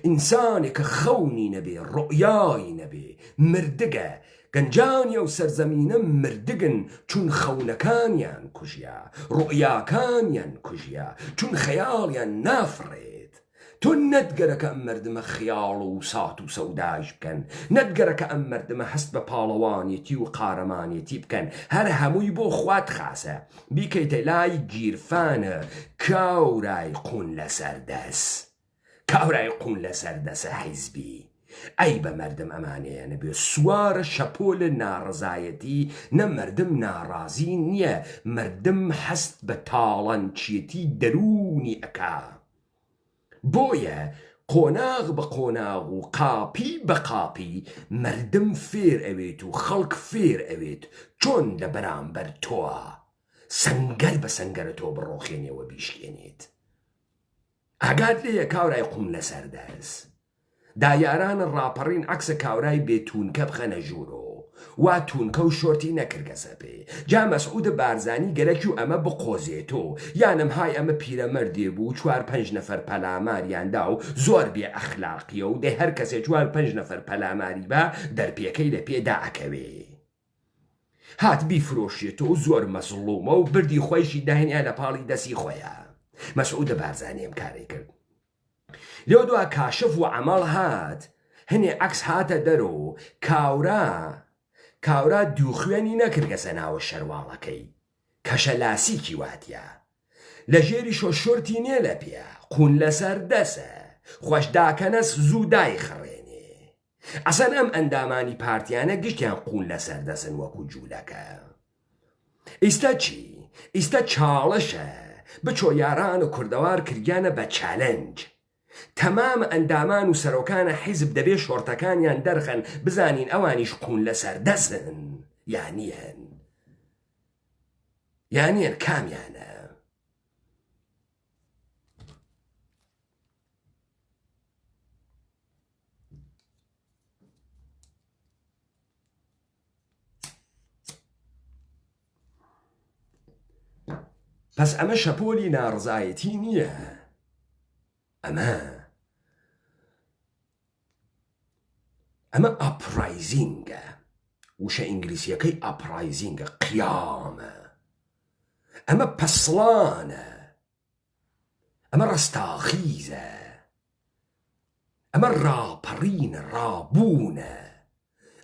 ئینسانێک کە خەونی نەبێ ڕۆیایی نەبێ مردگە گەنجانی ئەو سەرزەمینە مردگن چون خەونەکانیان کوژیا ڕۆیاکانیان کوژیا چون خەیاڵیان نافڕێت تۆ نەتگەرەکە ئەم مردمە خیاڵ و سات و سەوداش بکەن، نەتگەرەکە ئەم مردمە هەست بە پاڵەوانێتی و قارەمانێتی بکەن، هەر هەمووی بۆ خوات خاسە بیکەیتە لای گیرفانە کاورای قون لەسەر دەست، کاورای قون لەسەر دەسە حیزبی. ئەی بە مردم ئەمانەیە نەبێ سوارە شەپۆ لە ناڕزایەتی، نە مردم ناڕازی نییە، مردم هەست بە تاڵەنچێتی دەرونی ئەکا. بۆیە قۆناغ بە قۆناغ و قاپی بە قاپی مردم فێر ئەوێت و خەڵک فێر ئەوێت چۆن لە بەرامبەر تۆوە سەنگەر بە سەنگەرە تۆ بڕۆخێنێەوە بیشکێنێت. ئاگات لێیە کاورای قوم لەسەر دەست، دایارانە ڕاپەڕین عەکسە کاورای بێتونکە بخەنە ژوورۆ، وا تونکە و شۆرتی نەکردگەسە پێ، جا مەسعود بارزانی گەرەکی و ئەمە بقۆزێتۆ، یانم های ئەمە پیرەمەردێ بوو 4-5 نەفەر پەلاماریاندا و زۆر بێ ئەخلاقیە و دەی هەر کەسێ 4-5 نەفەر پەلاماری بە دەرپێکەی لە پێدا ئەکەوێ. هات بیفرۆشێتەوە و زۆر مەزڵومە و بردی خۆیشی داهێنیا لە پاڵی دەستی خۆیە. مەسعود بارزانی ئەم کارەی کرد. لێو دوا کاشف و عەمەڵ هات، هەنێ عەکس هاتە دەرۆ، کاورا دووخوێنی نەکردگەسە ناوە شەرواڵەکەی، کەشەلاسیکی واتیە، لە ژێری شۆشۆرتی نێ لە پێ، قون لەسەر دەسە، خۆشداکەنەس زوو دای خڕێنێ. ئەسەن ئەم ئەندامانی پارتیانە گشتیان قون لەسەر دەسن وەکو جوولەکە. ئیستا چی؟ ئیستا چاڵەشە، بچۆ یاران و کوردەوار کردیانە بە چالەنج. تەمام ئەندامان و سەرۆکانە حیزب دەبێ شۆرتەکانیان دەرخەن بزانین ئەوانیش قون لەسەر دەسن یانیان کامیانە. پس ئەمە شەپۆلی ناڕزایەتی نییە، ئەمە ئاپرایزینگە، وشە ئینگلیسیەکەی ئاپرایزینگە، قیامە، ئەمە پەسڵانە، ئەمە ڕستاخیزە، ئەمە ڕاپەڕینە، ڕابوونە،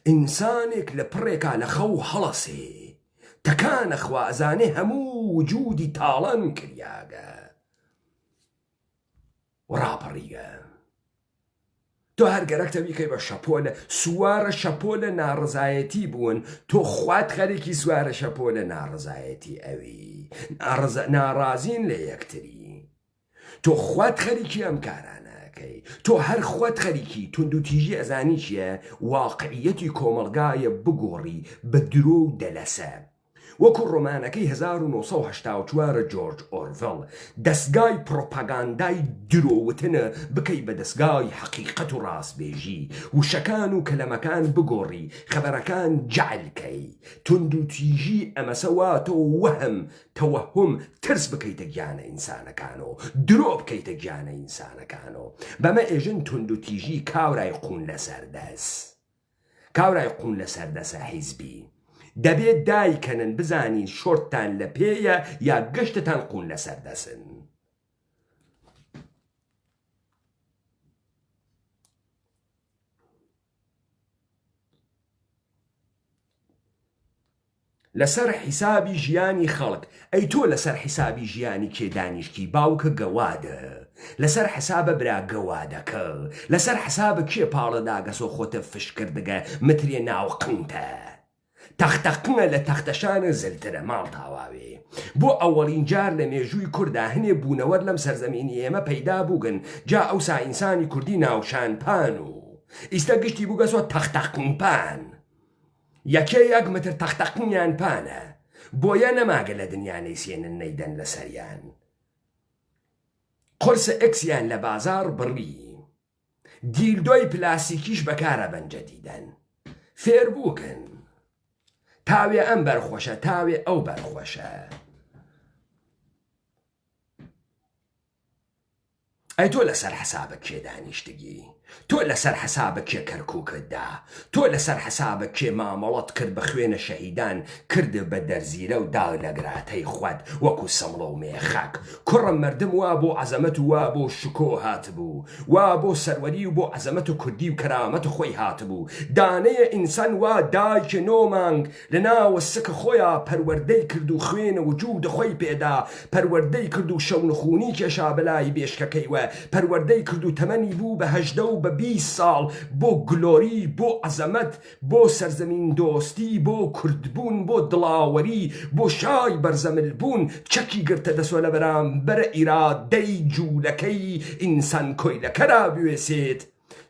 ئینسانێک لە پڕێکا لە خەو هەڵەسێ تەکانە خوازانێ هەموو وجودی تاڵان کریاگە و ڕاپەڕیگە. تۆ هەر گەرەکتە بیکەی بە شەپۆلە سوارە شەپۆلە ناڕزایەتی بوون، تۆ خوات خەرێکی سوارە شەپۆلە ناڕزایەتی ئەوی، ناڕازین لە یەکتری، تۆ خوات خەریکی ئەم کارانەکەی، تۆ هەر خوات خەریکی تونند و تیژی ئەزانی چیە؟ واقعیەتی کۆمەلگایە بگۆڕی بە درۆ و دەلەسە، وەکو ڕۆمانەکەی 1984 جۆرج ئۆرڤڵ، دەستگای پرۆپاگاندای درۆوتنە بکەی بە دەستگای حەقیقەت و ڕاستبێژی، وشەکان و کەلەمەکان بگۆڕی، خەبەرەکان جەعلکەی، تونند و تیژی ئەمەسەواتە و وەهم تەوەهم ترس بکەیتە گیانە ئینسانەکانەوە، درۆ بکەیتە گیانە ئینسانەکانەوە. بەمە ئێژن تونند و تیژی کاورای قون لەسەر دەست، کاورای قون لەسەر دەسە حیزبی، دەبێت دایکەنن بزانین شۆرتتان لە پێیە یا گەشتتان قون لەسەر دەسن. لەسەر حیسابی ژیانی خەڵک، ئەی تۆ لەسەر حیسابی ژیانی کێ دانیشتی؟ باوکە گەوادە، لەسەر حسابە برا گەوادەکە، لەسەر حسابە کێ پاڵە داگەسۆ خۆتە فشکردگە مترێ ناو قنتە، تەختەقنە لە تەختەشانە زلترە ماڵ تاواوێ. بۆ ئەوەڵین جار لە مێژووی کووردا هەنێ بوونەوەر لەم سەرزەمینی ئێمە پەیدا بووگن، جا ئەوسا ئینسانی کوردی ناوشانپان و ئیستا گشتی بووگەسۆ تەختەقنپان، یەکێ 1 متر تەختەقنیان پانە، بۆیە نەماگە لە دنیانەی سێنن نەیدەن لە سەریان، قرسە ئەکسیان لە بازار بڕی، دیلدۆی پلاسیکیش بەکارە بەنجە دیدەن، فێر بووکن، تاوێ ئەم بەرخۆشە تاوێ ئەو بەرخۆشە. ئەی تۆ لەسەر حسابە کێ دانیشتگی تۆ لەسەر حسابە کێ کەرکووکتدا تۆ لەسەر حسابە کێ مامەڵەت کرد بە خوێنە شەهیدان کرد بە دەرزیرە و دا لەگراتەی خوات وەکو سەمڵە و مێخاک کوڕم مردم وا بۆ عەزەمەت و وا بۆ شکۆ هاتبوو وا بۆ سەروەری و بۆ عەزەمەت و کوردی و کەرامەت و خۆی هاتبوو دانەیە ئینسان وا دایکە نۆمانگ لە ناوە سکە خۆیان پەروەردەی کرد و خوێنە وجوودە خۆی پێدا پەروەردەی کرد و شەونخوونی کێشا بەلای بێشکەکەی وە پەروەردەی کرد و تەمەنی بوو بە 18 و بە 20 ساڵ بۆ گلۆری بۆ عەزەمەت بۆ سەرزەمین دۆستی بۆ کوردبوون بۆ دڵاوەری بۆ شای بەرزەمل بوون چەکی گرتە دەسۆ لە بەرامبەر ئیرادەی جوولەکەی ئینسان کۆیلەکەرا بوێسێت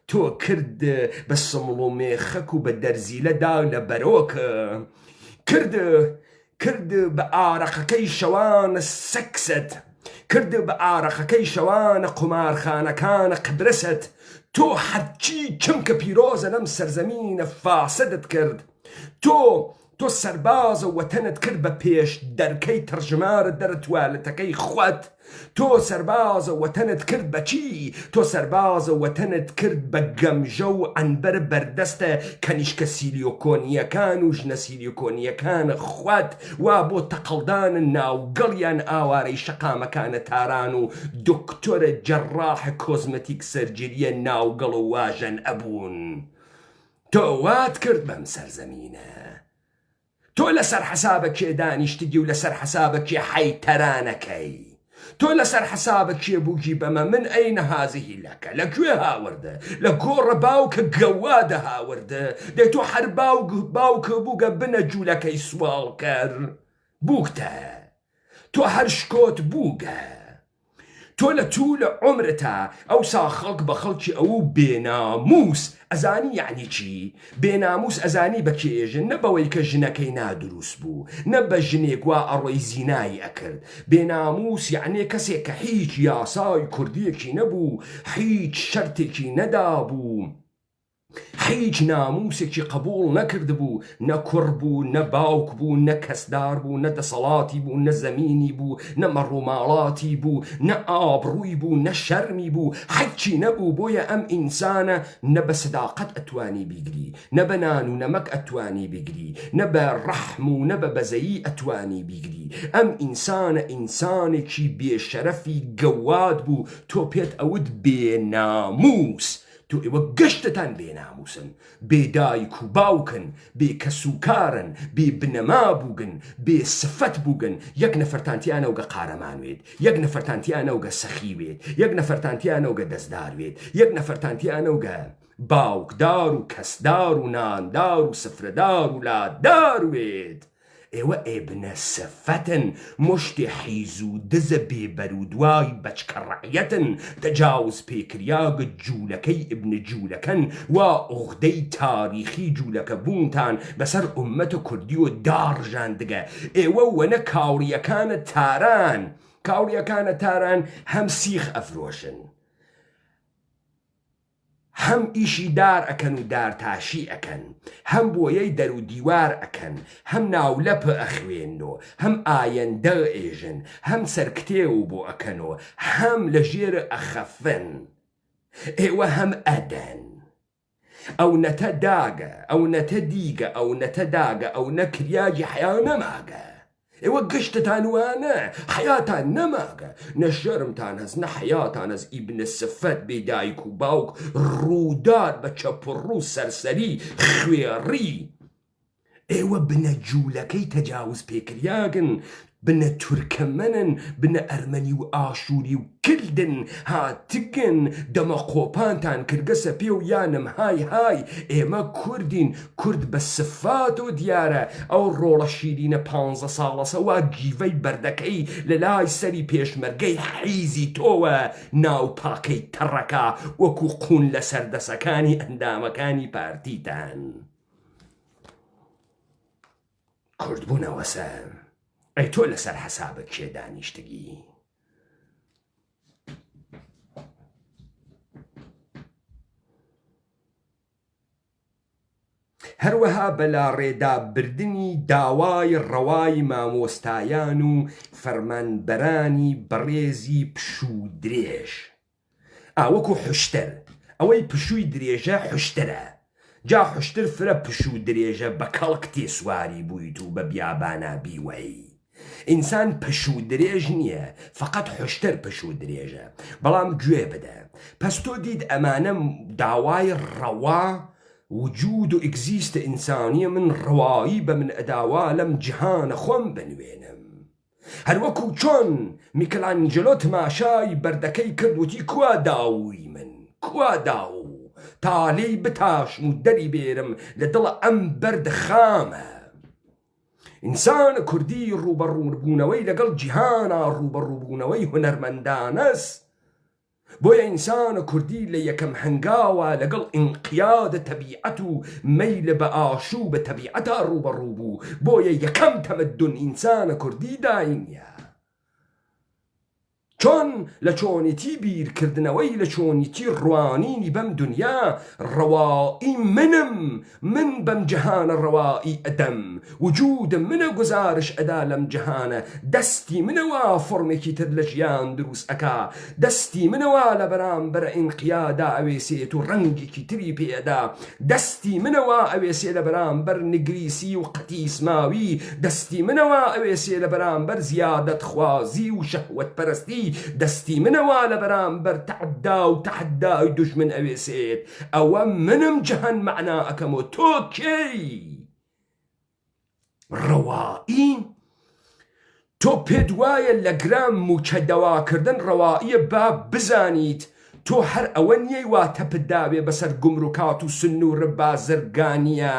تۆ کرد بە سمڵ و مێخەک و بە دەرزیلەدا لە بەرۆکە کرد بە ئارەقەکەی شەوانە سەکست کرد بە ئارەقەکەی شەوانە قومارخانەکانە قبرست تۆ هەرچی چمکە پیرۆزە لەم سەرزەمینە فاسدت کرد تۆ سەربازە وەتەنت کرد بە پێش دەرکەی تەرجمارە دەرتوالەتەکەی خوات تۆ سەربازە وەتەنت کرد بە چی تۆ سەربازە وەتەنت کرد بە گەمژە و ئەنبەر بەردەستە کەنیشکە سیلیۆکۆنیەکان و ژنە سیلیۆکۆنیەکانە خوات وا بۆ تەقەڵدانە ناوگەڵیان ئاوارەی شەقامەکانە تاران و دکتۆرە جەڕاحە کۆزمەتیک سەرجریە ناوگەڵ و واژەن ئەبوون تۆ وات کرد بەم سەرزەمینە تۆ لەسەر حەسابە کێ دانیشتگی و لەسەر حەسابە کێ حەیتەرانەکەی تۆ لەسەر حەسابە کێ بووگی بەمە من ئەینە هازیهی لەکە لەکوێ هاوردە لە گۆڕە باوکە گەوادە هاوردە دەی تۆ هەر باوکە بووگە بنە جوولەکەی سوال کرد بووکتە تۆ هەر شکۆت بووگە تۆ لە توولە عمرتە ئەوسا خەڵک بە خەڵکی ئەو بێناموس ئەزانی یعنی چی بێناموس ئەزانی بە کێژن نە بەوەی کە ژنەکەی نادروست بوو نە بە ژنێک وا ئەڕۆی زینایی ئەکرد بێناموس یعنی کەسێک کە هیچ یاسای کوردیەکی نەبوو هیچ شەرتێکی نەدابوو هیچ ناموسێکی قبول نەکرد بوو نە کوڕ بوو نە باوک بوو نە کەسدار بوو نە دەسەڵاتی بوو نە زەمینی بوو نە مەڕووماڵاتی بوو نە ئابڕووی بوو نە شەرمی بوو هەرچی نەبوو بۆیە ئەم ئینسانە نە بە سەداقەت ئەتوانی بیگری نە بە نان و نەمەک ئەتوانی بیگری نە بە ڕەحم و نە بە بەزەیی ئەتوانی بیگری ئەم ئینسانە ئینسانێکی بێشەرەفی گەواد بوو تۆ پێت ئەوت بێناموس تۆ ئێوە گەشتتان بێناموسن بێدایک و باوکن بێ کەسوکارن بێ بنەما بووگن بێ سفەت بووگن یەک نەفەرتانتیانەوگە قارەمانوێت یەک نەفەرتانتیانەوگە سەخیوێت یەک نەفەرتانتیانەوگە دەستداروێت یەک نەفەرتانتیانەوگە باوکدار و کەسدار و ناندار و سفرەدار و لاداروێت ئێوە ئێبنە سەفەتن مشتی حیز و دزە بێبەر و دوای بەچکە ڕەعیەتن تەجاوز پێکریاگە جوولەکەی ئبنە جوولەکەن وا ئوغدەی تاریخی جوولەکە بوونتان بەسەر ئومەتە کوردی و داڕژاندگە ئێوە وەنە کاوریەکانە تاران هەم سیخ ئەفرۆشن هەم ئیشی دار ئەکەن و دارتاشی ئەکەن هەم بۆیەی دەر و دیوار ئەکەن هەم ناولەپە ئەخوێنەوە هەم ئایەندە ئێژن هەم سەرکتێو بۆ ئەکەنەوە هەم لە ژێرە ئەخەفن ئێوە هەم ئەدەن ئەو نەتە داگە ئەو نەتە دیگە ئەو نەتە داگە ئەو نەکریاجی حیا نەماگە ئێوە گشتتان وانە حیاتان نەماگە نە شەرمتان هەست نە حیاتان هەست ئیبنە سەفەت بێدایک و باوک ڕوودار بە چەپڕوو سەرسەری خوێڕی ئێوە بنە جوولەکەی تەجاوز پێکریاگن بنە تورکەمەنن بنە ئەرمەنی و ئاشووری و کردن هاتگن دەمە قۆپانتان کردگەسە پێ و یانم های ئێمە کوردین کورد بە سفات و دیارە ئەو ڕۆڵە شیرینە 15 ساڵەسە وا گیڤەی بەردەکەی لە لای سەری پێشمەرگەی حیزی تۆوە ناوپاکەی تەڕەکە وەکو قون لە سەردەسەکانی ئەندامەکانی پارتیتان کوردبوونەوەسە ئەی تۆ لەسەر حەسابە کێ دانیشتگی هەروەها بەلا ڕێدابردنی داوای ڕەوای مامۆستایان و فەرمانبەرانی بەڕێزی پشوو درێژ وەکو حشتر ئەوەی پشووی درێژە حشترە جا حشتر فرە پشوو درێژە بە کەڵک تێسواری بوویت و بە بیابانە بیوەی ئینسان پشوو درێژ نییە فقط حشتر پشوو درێژە بەڵام گوێ بدە پس تۆ دید ئەمانە داوای ڕەوا وجود و ئیگزیستە ئینسانیە من ڕەوایی بە من ئەداوا لەم جیهانە خۆم بنوێنم هەروەکو چۆن میکلانجلۆ تماشای بەردەکەی کردوتی کوا داوی من کوا داو تا لێی بتاشم و دەری بێرم لە دڵە ئەم بەرد خامە ئینسان کوردی ڕوبەڕووبوونەوەی لەگەڵ جیهانە ڕوبەڕووبوونەوەی هونەرمەندانەست بۆیە ئینسان کوردی لە یەکەم هەنگاوە لەگەڵ ئینقیادە تەبیعەت و مەیلە بە ئاشوب بە تەبیعەتە ڕوبەڕوو بوو بۆیە یەکەم تەمەدون ئینسانە کوردی داینیە چۆن لە چۆنیتی بیرکردنەوەی لە چۆنیتی ڕوانینی بەم دنیا ڕەوایی من بەم جەهانە ڕەوایی ئەدەم وجودم منە گزارش ئەدا لەم جەهانە دەستی منەوە فۆرمێکی تر لە ژیان دروست ئەکا دەستی منەوە لە بەرامبەرە ئینقیادا ئەوێسێت و ڕەنگێکی تری پێدا دەستی منەوە ئەوێسێ لە بەرامبەر نگریسی و قەتیسماوی دەستی منەوە ئەوێسێ لە بەرامبەر زیادەتخوازی و شەهوەتپەرستی دەستی منەوە لە بەرامبەر تەعەدا و تەحەدای دوژمن ئەوێسێت ئەوە منم جەهەن مەعنا ئەکەمەوە تۆ کێی ڕەوایی تۆ پێت وایە لە گرام موچە دەواکردن ڕەواییە با بزانیت تۆ هەر ئەوە نیەی وا تەپداوێ بەسەر گومڕوکات و سن و ڕبازرگانیە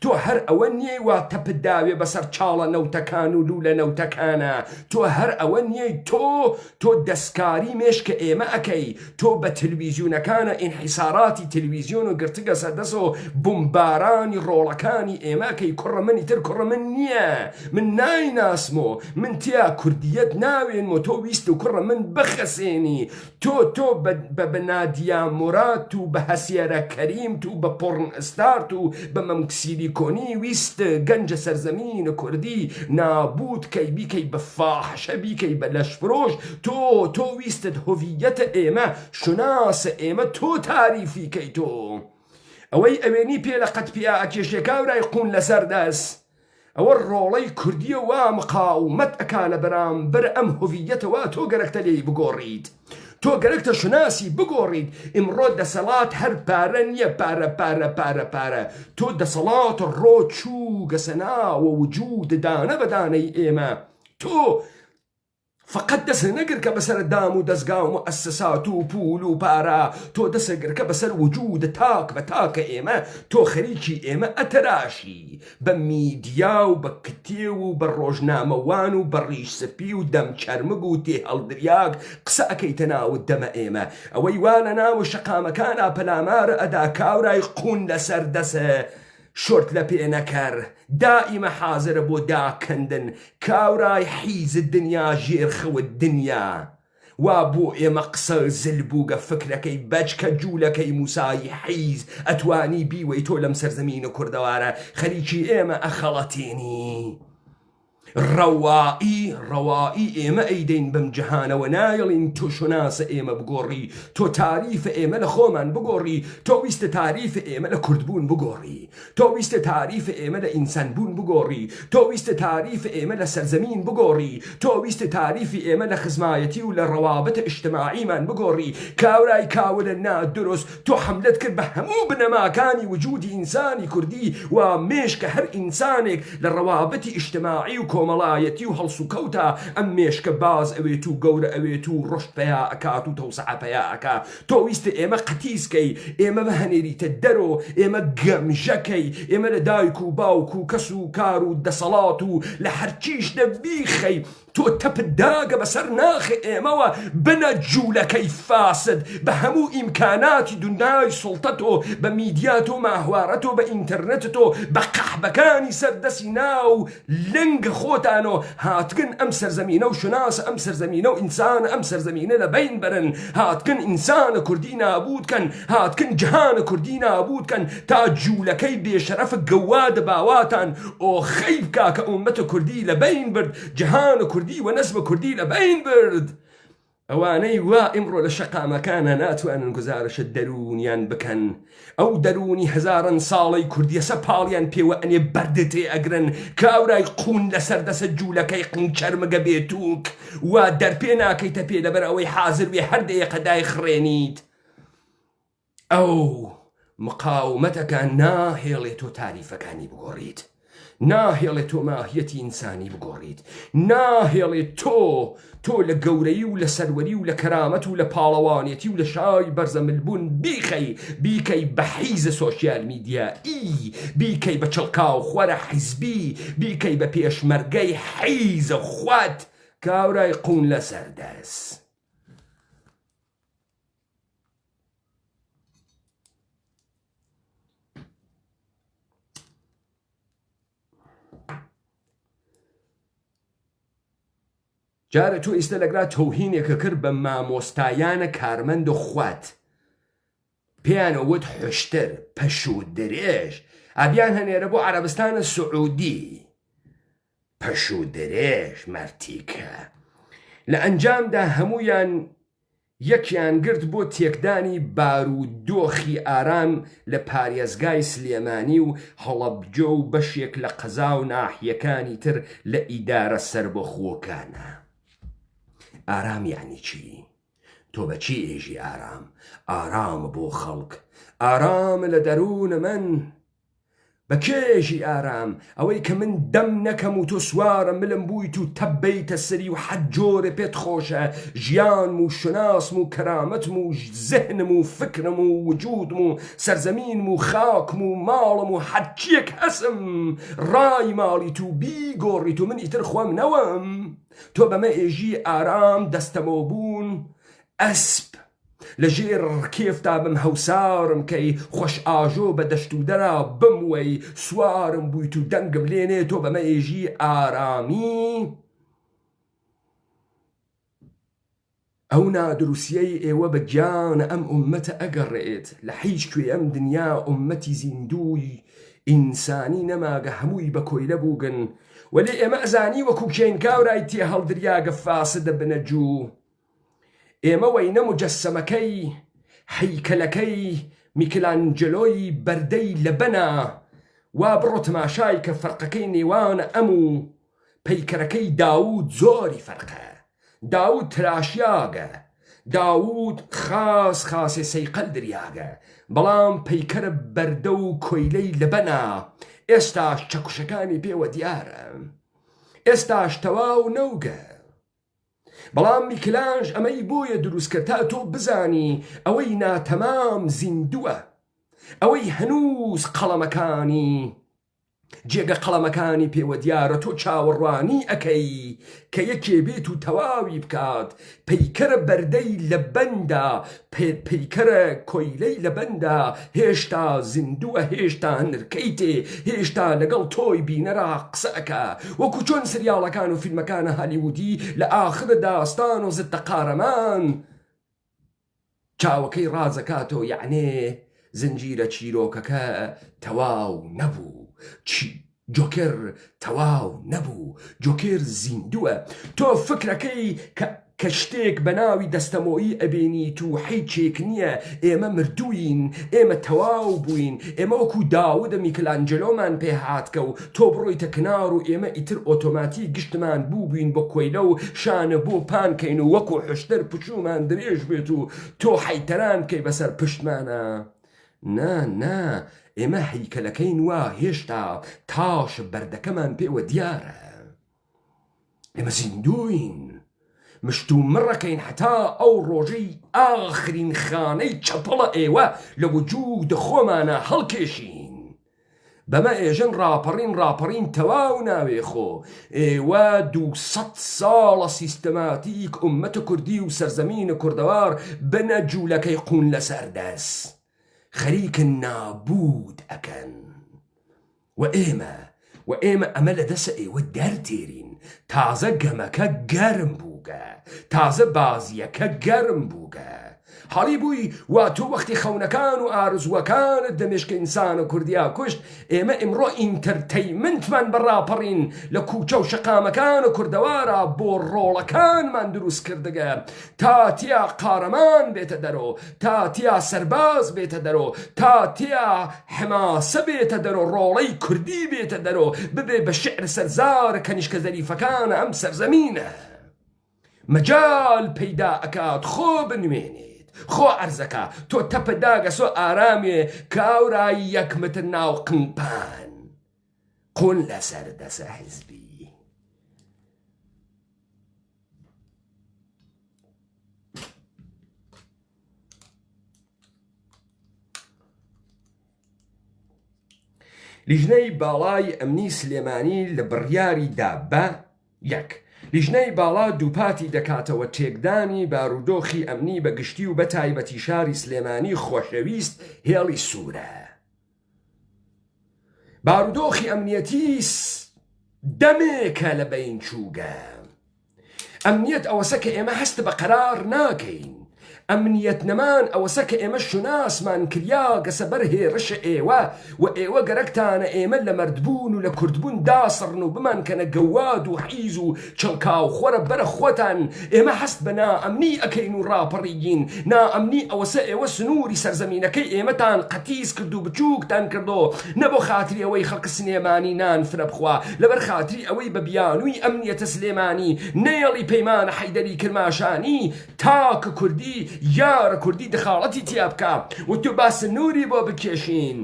تۆ هەر ئەوە نیەی وا تەپداوێ بەسەر چاڵە نەوتەکان و لولە نەوتەکانە تۆ هەر ئەوە نیەی تۆ دەستکاری مێشکە ئێمە ئەەکەی تۆ بە تلڤیزیونەکانە ئینحیساراتی تلڤیزیۆن و گرتگە سەردەس و بمبارانی ڕۆڵەکانی ئێمەکەی کوڕە منی تر کوڕە من نییە من نایناسمۆ من تیا کوردیەت ناوێنمۆ تۆ ویست و کوڕە من بخەسێنی تۆ بە نادیا مراد و بە هەسیێرە کەریمت و بە پۆڕن ئستارت و بە مەمکسیلی کۆنی ویست گەنجە سەرزەمینە کوردی نابود کەی بیکەی بە فاحشە بیکەی بە لەشفرۆش تۆ ویستت هۆڤیەتە ئێمە شوناسە ئێمە تۆ تاریفی کەی تۆ ئەوەی ئەوێنی پێ لە قەت پیا ئەکێشێ کاورای قون لەسەر دەست ئەوە ڕۆڵەی کوردیە وا مقاومەت ئەکا لە بەرامبەر ئەم هۆڤیەتەوە تۆ گەرەکتە لێی بگۆڕیت تۆ گەرەکتە شناسی بگۆڕیت ئیمڕۆ دەسەڵات هەر پارە نییە پارە تۆ دەسەڵات ڕۆ چوو گەسەناوە وجود دانە بەدانەی ئێمە تۆ فقط دەسە نەگرکە بەسەر دام و دەستگا و مؤسسات و پول و پارە تۆ دەسە گرکە بەسەر وجود تاک بە تاکە ئێمە تۆ خەریکی ئێمە ئەتەراشی بە میدیا و بە کتێ و بە ڕۆژنامەوان و بە ڕیشسپی و دەم چەرمگ و تێ هەڵدریاک قسە ئەەکەیتە ناوت دەمە ئێمە ئەوەی وا لە ناو شەقامەکانە پەلامارە ئەدا کاورای قون لەسەر دەسە شۆرت لە پێ نەکەر دائیمە حازرە بۆ داکەندن کاورای حیز دنیا ژێرخەوت دنیا وا بۆ ئێمە قسە زلبووگە فکرەکەی بەجکە جوولەکەی موسایی حیز ئەتوانی بیوەی تۆ لەم سەرزەمینە کوردەوارە خەریکی ئێمە ئەخەڵەتێنی ڕەوایی ئێمە ئەیدەین بەم جەهانەوە نایڵین تۆ شوناسە ئێمە بگۆڕی تۆ تاریفە ئێمە لە خۆمان بگۆڕی تۆ ویستە تاریفە ئێمە لە کوردبوون بگۆڕی تۆ ویستە تاریفە ئێمە لە ئینسانبوون بگۆڕی تۆ ویستە تاریفە ئێمە لە سەرزەمین بگۆڕی تۆ ویستە تاریفی ئێمە لە خزمایەتی و لە ڕەوابەتە ئیجتیماعیمان بگۆڕی کاورای کاولە نادرست تۆ حەملەت کرد بە هەموو بنەماکانی وجودی ئینسانی کوردی و مێشکە هەر ئینسانێک لە ڕەوابەتی ئیجتیماعی و کۆمەڵایەتی و هەڵسو کەوتە ئەم مێشکە باز ئەوێت و گەورە ئەوێت و ڕشت پیا ئەکات و تەوسعە پیا ئەکا تۆ ویستە ئێمە قەتیسکەی ئێمە بەهەنێریتە دەرۆ ئێمە گەمژەکەی ئێمە لە دایک و باوک و کەس و کار و دەسەڵات و لە هەرچیش دەبیخەی تۆ تەپت داگە بەسەر ناخی ئێمەوە بنە جوولەکەی فاسد بە هەموو ئیمکاناتی دنیای سڵتە تۆ بە میدیات و ماهوارە تۆ بە ئینتەرنێت تۆ بە قەحبەکانی سەردەسی ناو لنگ خۆتانۆ هاتکن ئەم سەرزەمینە و شناسە ئەم سەرزەمینە و ئینسانە ئەم سەرزەمینە لە بین برن هاتکن ئینسانە کوردی نابودکەن هاتکن جەهانە کوردی نابودکەن تا جوولەکەی بێشەرەفە گەوادە باواتان ئۆ خەیب کاکە ئومەتە کوردی لە بین برد جەهانە کوردی و نەسبە کوردی لە بین برد ئەوانەی وا ئیمڕۆ لە شەقامەکانە ناتوانن گزارشە دەرونیان بکەن ئەو دەرونی هەزاران ساڵی کوردیەسە پاڵیان پێوە ئەنێ بەردتێ ئەگرن کە ئەورای قون لەسەر دەسە جوولەکەی قنچەرمەگە بێتوک وا دەرپێ ناکەیتە پێ لەبەر ئەوەی حازر وێ هەردەیەقە دای خڕێنیت ئەو مقاومەتەکە ناهێڵێت تۆ تاریفەکانی بگۆڕیت ناهێڵێت تۆ ماهیەتی ئینسانی بگۆڕیت ناهێڵێت تۆ لە گەورەی و لە سەروەری و لە کەرامەت و لە پاڵەوانێتی و لە شای بەرزەملبوون بیکەی بە حیزە سۆشیال میدیایی بیکەی بە چڵقاو خۆرە حیزبی بیکەی بە پێشمەرگەی حیزە خوات کاورای قون لەسەر دەست جارە تۆ ئێستا لەگرا تەوهینێکە کرد بە مامۆستایانە کارمەند و خوات پێیانەوت حشتر پەشوو درێژ ئابیان هەنێرە بۆ عەرەبستانە سوعودی پەشوو درێژ مەرتیکە لە ئەنجامدا هەمویان یەکیان گرت بۆ تێکدانی بارودۆخی ئارام لە پارێزگای سلێمانی و هەڵەبجە و بەشێک لە قەزا و ناحیەکانی تر لە ئیدارە سەربەخۆکانە ئارام یعنی چی؟ تۆ بەچی ئێژی ئارام؟ ئارام بۆ خەڵک ئارام لە دەروونە من بە کێژی ئارام ئەوەی کە من دەم نەکەم و تۆ سوارە ملم بوویت و تەبەیتە سەری و حەد جۆرە پێت خۆشە ژیانم و شناسم و کەرامەتم و زەهنم و فکرم و وجودم و سەرزەمینم و خاکم و ماڵم و حەدچیەک هەسم ڕای ماڵیت و بیگۆڕیت و من ئیتر خۆم نەوەم تۆ بەمە ئێژی ئارام دەستەمەوە بوون ئەسپ لە ژێر کێفتا بم هەوسارم کەی خۆش ئاژۆ بە دەشت و دەرا بموەی سوارم بوویت و دەنگم لێنێ تۆ بەمە ئێژی ئارامی ئەو نادروسیەی ئێوە بە گیانە ئەم ئومەتە ئەگەڕێت لە هیچ کوێ ئەم دنیا ئومەتی زیندووی ئینسانی نەماگە هەمووی بە کۆیلە بووگن وەلێ ئێمە ئەزانی وەکو کێن کاورای تێ هەڵدریاگە فاسدە بنەجوو ئێمە وەینە مجەسەمەکەی هەیکەلەکەی میکلانجلۆی بەردەی لەبەنە وا بڕۆ تەماشای کە فەرقەکەی نێوانە ئەم و پەیکەرەکەی داوود زۆری فەرقە داوود تراشیاگە داوود خاسێ سەیقەل دریاگە بەڵام پەیکەرە بەردە و کۆیلەی لەبەنە ئێستاش چەکوشەکانی پێوە دیارە ئێستاش تەواو نەوگە بەڵام میکلانج ئەمەی بۆیە دروستکە تا تۆ بزانی ئەوەی ناتەمام زیندووە ئەوەی هەنووز قەڵەمەکانی جێگە قەڵەمەکانی پێوە دیارە تۆ چاوەڕوانی ئەکەی کە یەکێ بێت و تەواوی بکات پەیکەرە بەردەی لە بەندا پەیکەرە کۆیلەی لە بەندا هێشتا زیندووە هێشتا نرکەی تێ هێشتا لەگەڵ تۆی بینەرا قسە ئەکا وەکو چۆن سریاڵەکان و فیلمەکانە هالیوودی لە ئاخرە داستان و زتە قارەمان چاوەکەی ڕازەکاتەوە یعنێ زنجیرە چیرۆکەکە تەواو نەبوو جۆکر تەواو نەبوو جۆکر زیندووە تۆ فکرەکەی کە شتێک بە ناوی دەستەمۆیی ئەبێنیت و هیچێک نییە ئێمە مردووین ئێمە تەواو بووین ئێمە وەکو داودە میکلانجلۆمان پێ هاتکە و تۆ بڕۆیتە کنار و ئێمە ئیتر ئۆتۆماتی گشتمان بووبووین بۆ کۆیلە و شانە بۆ پانکەین و وەکو حشتر پچوومان درێژ بێت و تۆ حەیتەران کەی بەسەر پشتمانە نا ئێمە هەیکەلەکەین وا هێشتا تاش بەردەکەمان پێوە دیارە ئێمە زیندووین مشت و مڕەکەین حتا ئەو ڕۆژەی ئاخرین خانەی چەپەڵە ئێوە لە وجود خۆمانە هەڵکێشین بەمە ئێژن ڕاپەڕین تەواو ناوێ خۆ ئێوە 200 ساڵە سیستەماتیک ئومەتە کوردی و سەرزەمینە کوردەوار بنە جوولەکەی قون لەسەر دەست خەریکن نابود ئەکەن و ئێمە ئەمە لە دەسە ئێوە دەرتێرین تازە گەمەکە گەرم بووگە تازە بازیەکە گەرم بووگە حەڵی بووی وا تۆ وەختی خەونەکان و ئارزووەکانت دەمێشکە ئینسان و کوردیا کوشت ئێمە ئیمڕۆ ئینتەرتەیمنتمان بەڕاپەڕین لە کوچە و شەقامەکان و کوردەوارە بۆ ڕۆڵەکانمان دروست کردگە تاتیا قارەمان بێتە دەرۆ تاتیا سەرباز بێتە دەرۆ تاتیا حماسە بێتە دەرۆ ڕۆڵەی کوردی بێتە دەرۆ ببێ بە شعر سەرزار کەنیشکە زەریفەکانە ئەم سەرزەمینە مەجال پەیدا ئەکات خۆ بنوێنێت خۆ عەرزەکە تۆ تەپە داگەسۆ ئارامێ کاورای یەکمتر ناو قنپان قون لەسەر دەسە حیزبی لیژنەی باڵای ئەمنی سلێمانی لە بڕیاری دا بە یەک لیژنەی باڵا دووپاتی دەکاتەوە تێکدانی بارودۆخی ئەمنی بە گشتی و بە تایبەتی شاری سلێمانی خۆشەویست هێڵی سوورە بارودۆخی ئەمنیەتی دەمێکە لە بەین چووگە ئەمنیەت ئەوەسە کە ئێمە هەست بە قەرار ناکەین ئەمنیەت نەمان ئەوەسە کە ئێمە شوناسمان کریا گەسەبەر هێرشە ئێوە و ئێوە گەرەکتانە ئێمە لە مەردبوون و لە کوردبوون داسڕن و بمانکەنە گەواد و حیز و چڵکاو خۆرە بەرە خۆتان ئێمە هەست بە نائەمنی ئەکەین و ڕاپەڕیگین نائەمنی ئەوەسە ئێوە سنووری سەرزەمینەکەی ئێمەتان قەتیس کرد و بچووکتان کردو نەبۆ خاتری ئەوەی خەڵک سلێمانی نان فرە بخوا لەبەر خاتری ئەوەی بە بیانووی ئەمنیەتە سلێمانی نێڵی پەیمانە حەیدەری کرماشانی تاکە کوردی یارە کوردی دخاڵەتی تیا بکە و تۆ با سنووری بۆ بکێشین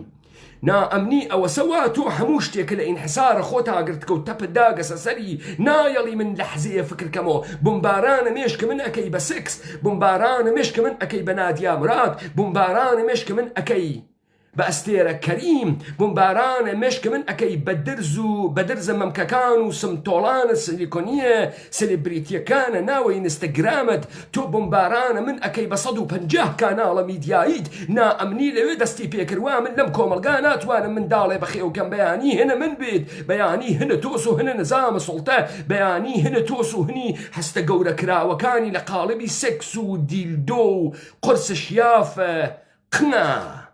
نائەمنی ئەوەسەوا تۆ هەموو شتێکە لە ئینحسارە خۆت ئاگرتکە و تەپت داگەسە سەری نایەڵی من لە حەزەیە فکرکەمەوە بمبارانە مێشکە من ئەکەی بە سکس بمبارانە مێشکە من ئەکەی بە نادیا مراد بمبارانە مێشکە من ئەکەی بە ئەستێرە کەریم بمبارانە مێشکە من ئەکەی بە درز و بە درزە مەمکەکان و سمتۆڵانە سیلیکۆنیە سلیبریتیەکانە ناوە ئینستەگرامت تۆ بمبارانە من ئەکەی بە 150 کاناڵە میدیاییت نائەمنی لەوێ دەستی پێکردوا من لەم کۆمەلگا ناتوانم منداڵێ بەخێوکەم بەیانی هەنە من بێت بەیانی هەنە تۆس و هەنە نەزامە سوڵتە بەیانی هەنە تۆس و هەنی هەستە گەورە کراوەکانی لە قاڵبی سێکس و دیلدۆ و قرسە شیافە قنا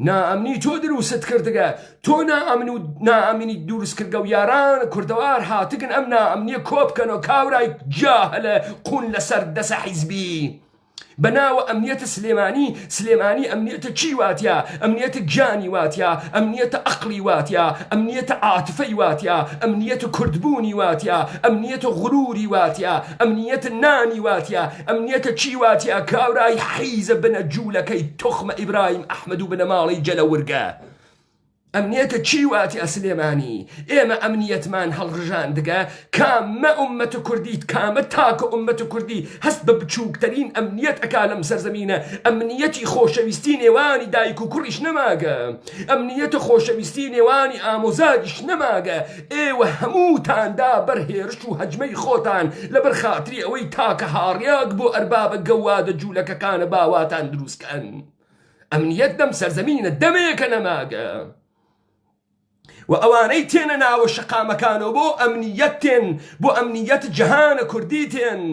نائەمنی تۆ دروست کردگە تۆ نائەمنی دروست کردگە و یاران کوردەوار هاتگن ئەم نائەمنیە کۆبکەنەوە کاورای جاهلە قون لەسەر دەسە حیزبی بەناوە ئەمنیەتە سلێمانی ئەمنیەتە چی واتیا ئەمنیەتە گیانی واتیا ئەمنیەتە عەقلی واتیا ئەمنیەتە عاتفەی واتیا ئەمنیەتە کوردبوونی واتیا ئەمنیەتە غروری واتیا ئەمنیەتە نانی واتیا ئەمنیەتە چی واتیا کاورای حیزە بنە جوولەکەی تۆخمە ئیبراهیم ئەحمەد و بنە ماڵی جەلەورگە ئەمنیەتە چی واتیا سلێمانی ئێمە ئەمنیەتمان هەڵڕژاندگە کامە ئومەتە کوردیت کامە تاکە ئومەتە کوردی هەست بە بچووکترین ئەمنیەت ئەکا لەم سەرزەمینە ئەمنیەتی خۆشەویستی نێوانی دایک و کوڕیش نەماگە ئەمنیەتە خۆشەویستی نێوانی ئامۆزاریش نەماگە ئێوە هەمووتاندا بەرهێرش و هەجمەی خۆتان لەبەر خاتری ئەوەی تاکە هاڕیاک بۆ ئەربابە گەوادە جوولەکەکانە باواتان دروستکەن ئەمنیەت دەم سەرزەمینە دەمێکە نەماگە و ئەوانەی تێنە ناوە شەقامەکانەوە بۆ ئەمنیەت تێن بۆ ئەمنیەت جەهانە کوردی تێن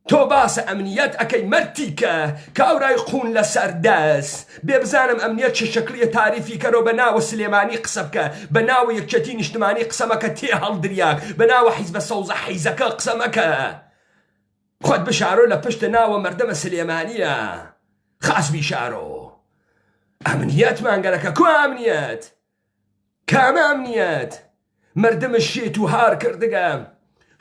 تۆ باسە ئەمنیەت ئەکەی مەرتیکە کاورای قون لەسەر دەست بێ بزانم ئەمنیەت چه شەکلیە تاریفی کەرەوە بە ناوە سلێمانی قسە بکە بە ناوە یەکچەتی نیشتمانی قسەمەکە تێ هەڵدریاک بە ناوە حیزبە سەوزە حیزەکە قسەمەکە خۆت بشارۆ لە پشتە ناوە مەردەمە سلێمانیە خاس بیشارۆ ئەمنیەتمان گەرەکە کو ئەمنیەت کامە ئەمنیەت مردمە شێت و هار کردگە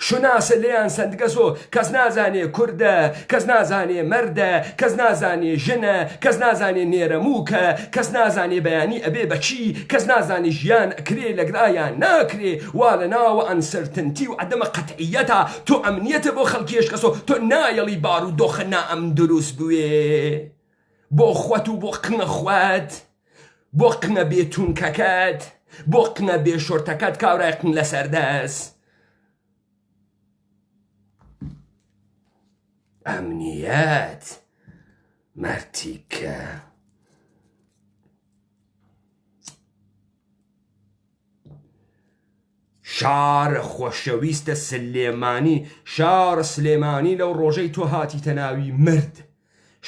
شوناسە لێیان سندگەسۆ کەس نازانێ کوردە کەس نازانێ مەردە کەس نازانێ ژنە کەس نازانێ نێرەمووکە کەس نازانێ بەیانی ئەبێ بەچی کەس نازانێ ژیان ئەکرێ لەگرایان ناکرێ وا لە ناوە ئەنسەرتنتی و عەدەمە قەتعیەتە تۆ ئەمنیەتە بۆ خەڵکیش کەسۆ تۆ نایەڵی بارودۆخە نائەم دروست بوێ بۆ خوەت و بۆ قنە خوات بۆ قنە بێتونکەکەت بۆ قنە بێ شۆرتەکەت کاورای قن لەسەر دەست ئەمنیەت مەرتیکە شارە خۆشەویستە سلێمانی شارە سلێمانی لەو ڕۆژەی تۆ هاتیتە ناوی مرد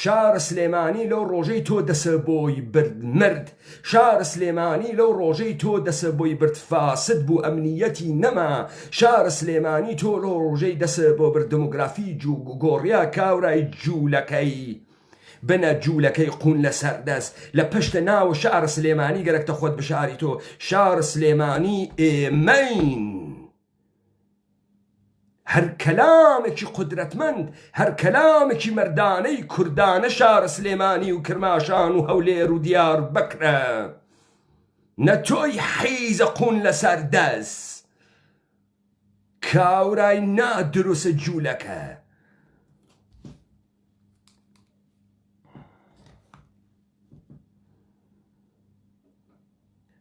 شار سلێمانی لەو ڕۆژەی تۆ دەسە بۆی برد مرد شار سلێمانی لەو ڕۆژەی تۆ دەسە بۆی برد فاسد بوو ئەمنیەتی نەما شار سلێمانی تۆ لەو ڕۆژەی دەسە بۆ برد دموگرافی گۆڕیا کاورای جوولەکەی بنە جوولەکەی قون لە سەردەست لە پشتە ناوە شار سلێمانی گەرەکتە خۆت بشاری تۆ شار سلێمانی ئێمەین هەر کەلامێکی قودرەتمەند هەر کەلامێکی مەردانەی کوردانە شارە سلێمانی و کرماشان و هەولێر و دیار بەکرە نە تۆی حیزە قون لەسەر دەست کاورای نادروسە جوولەکە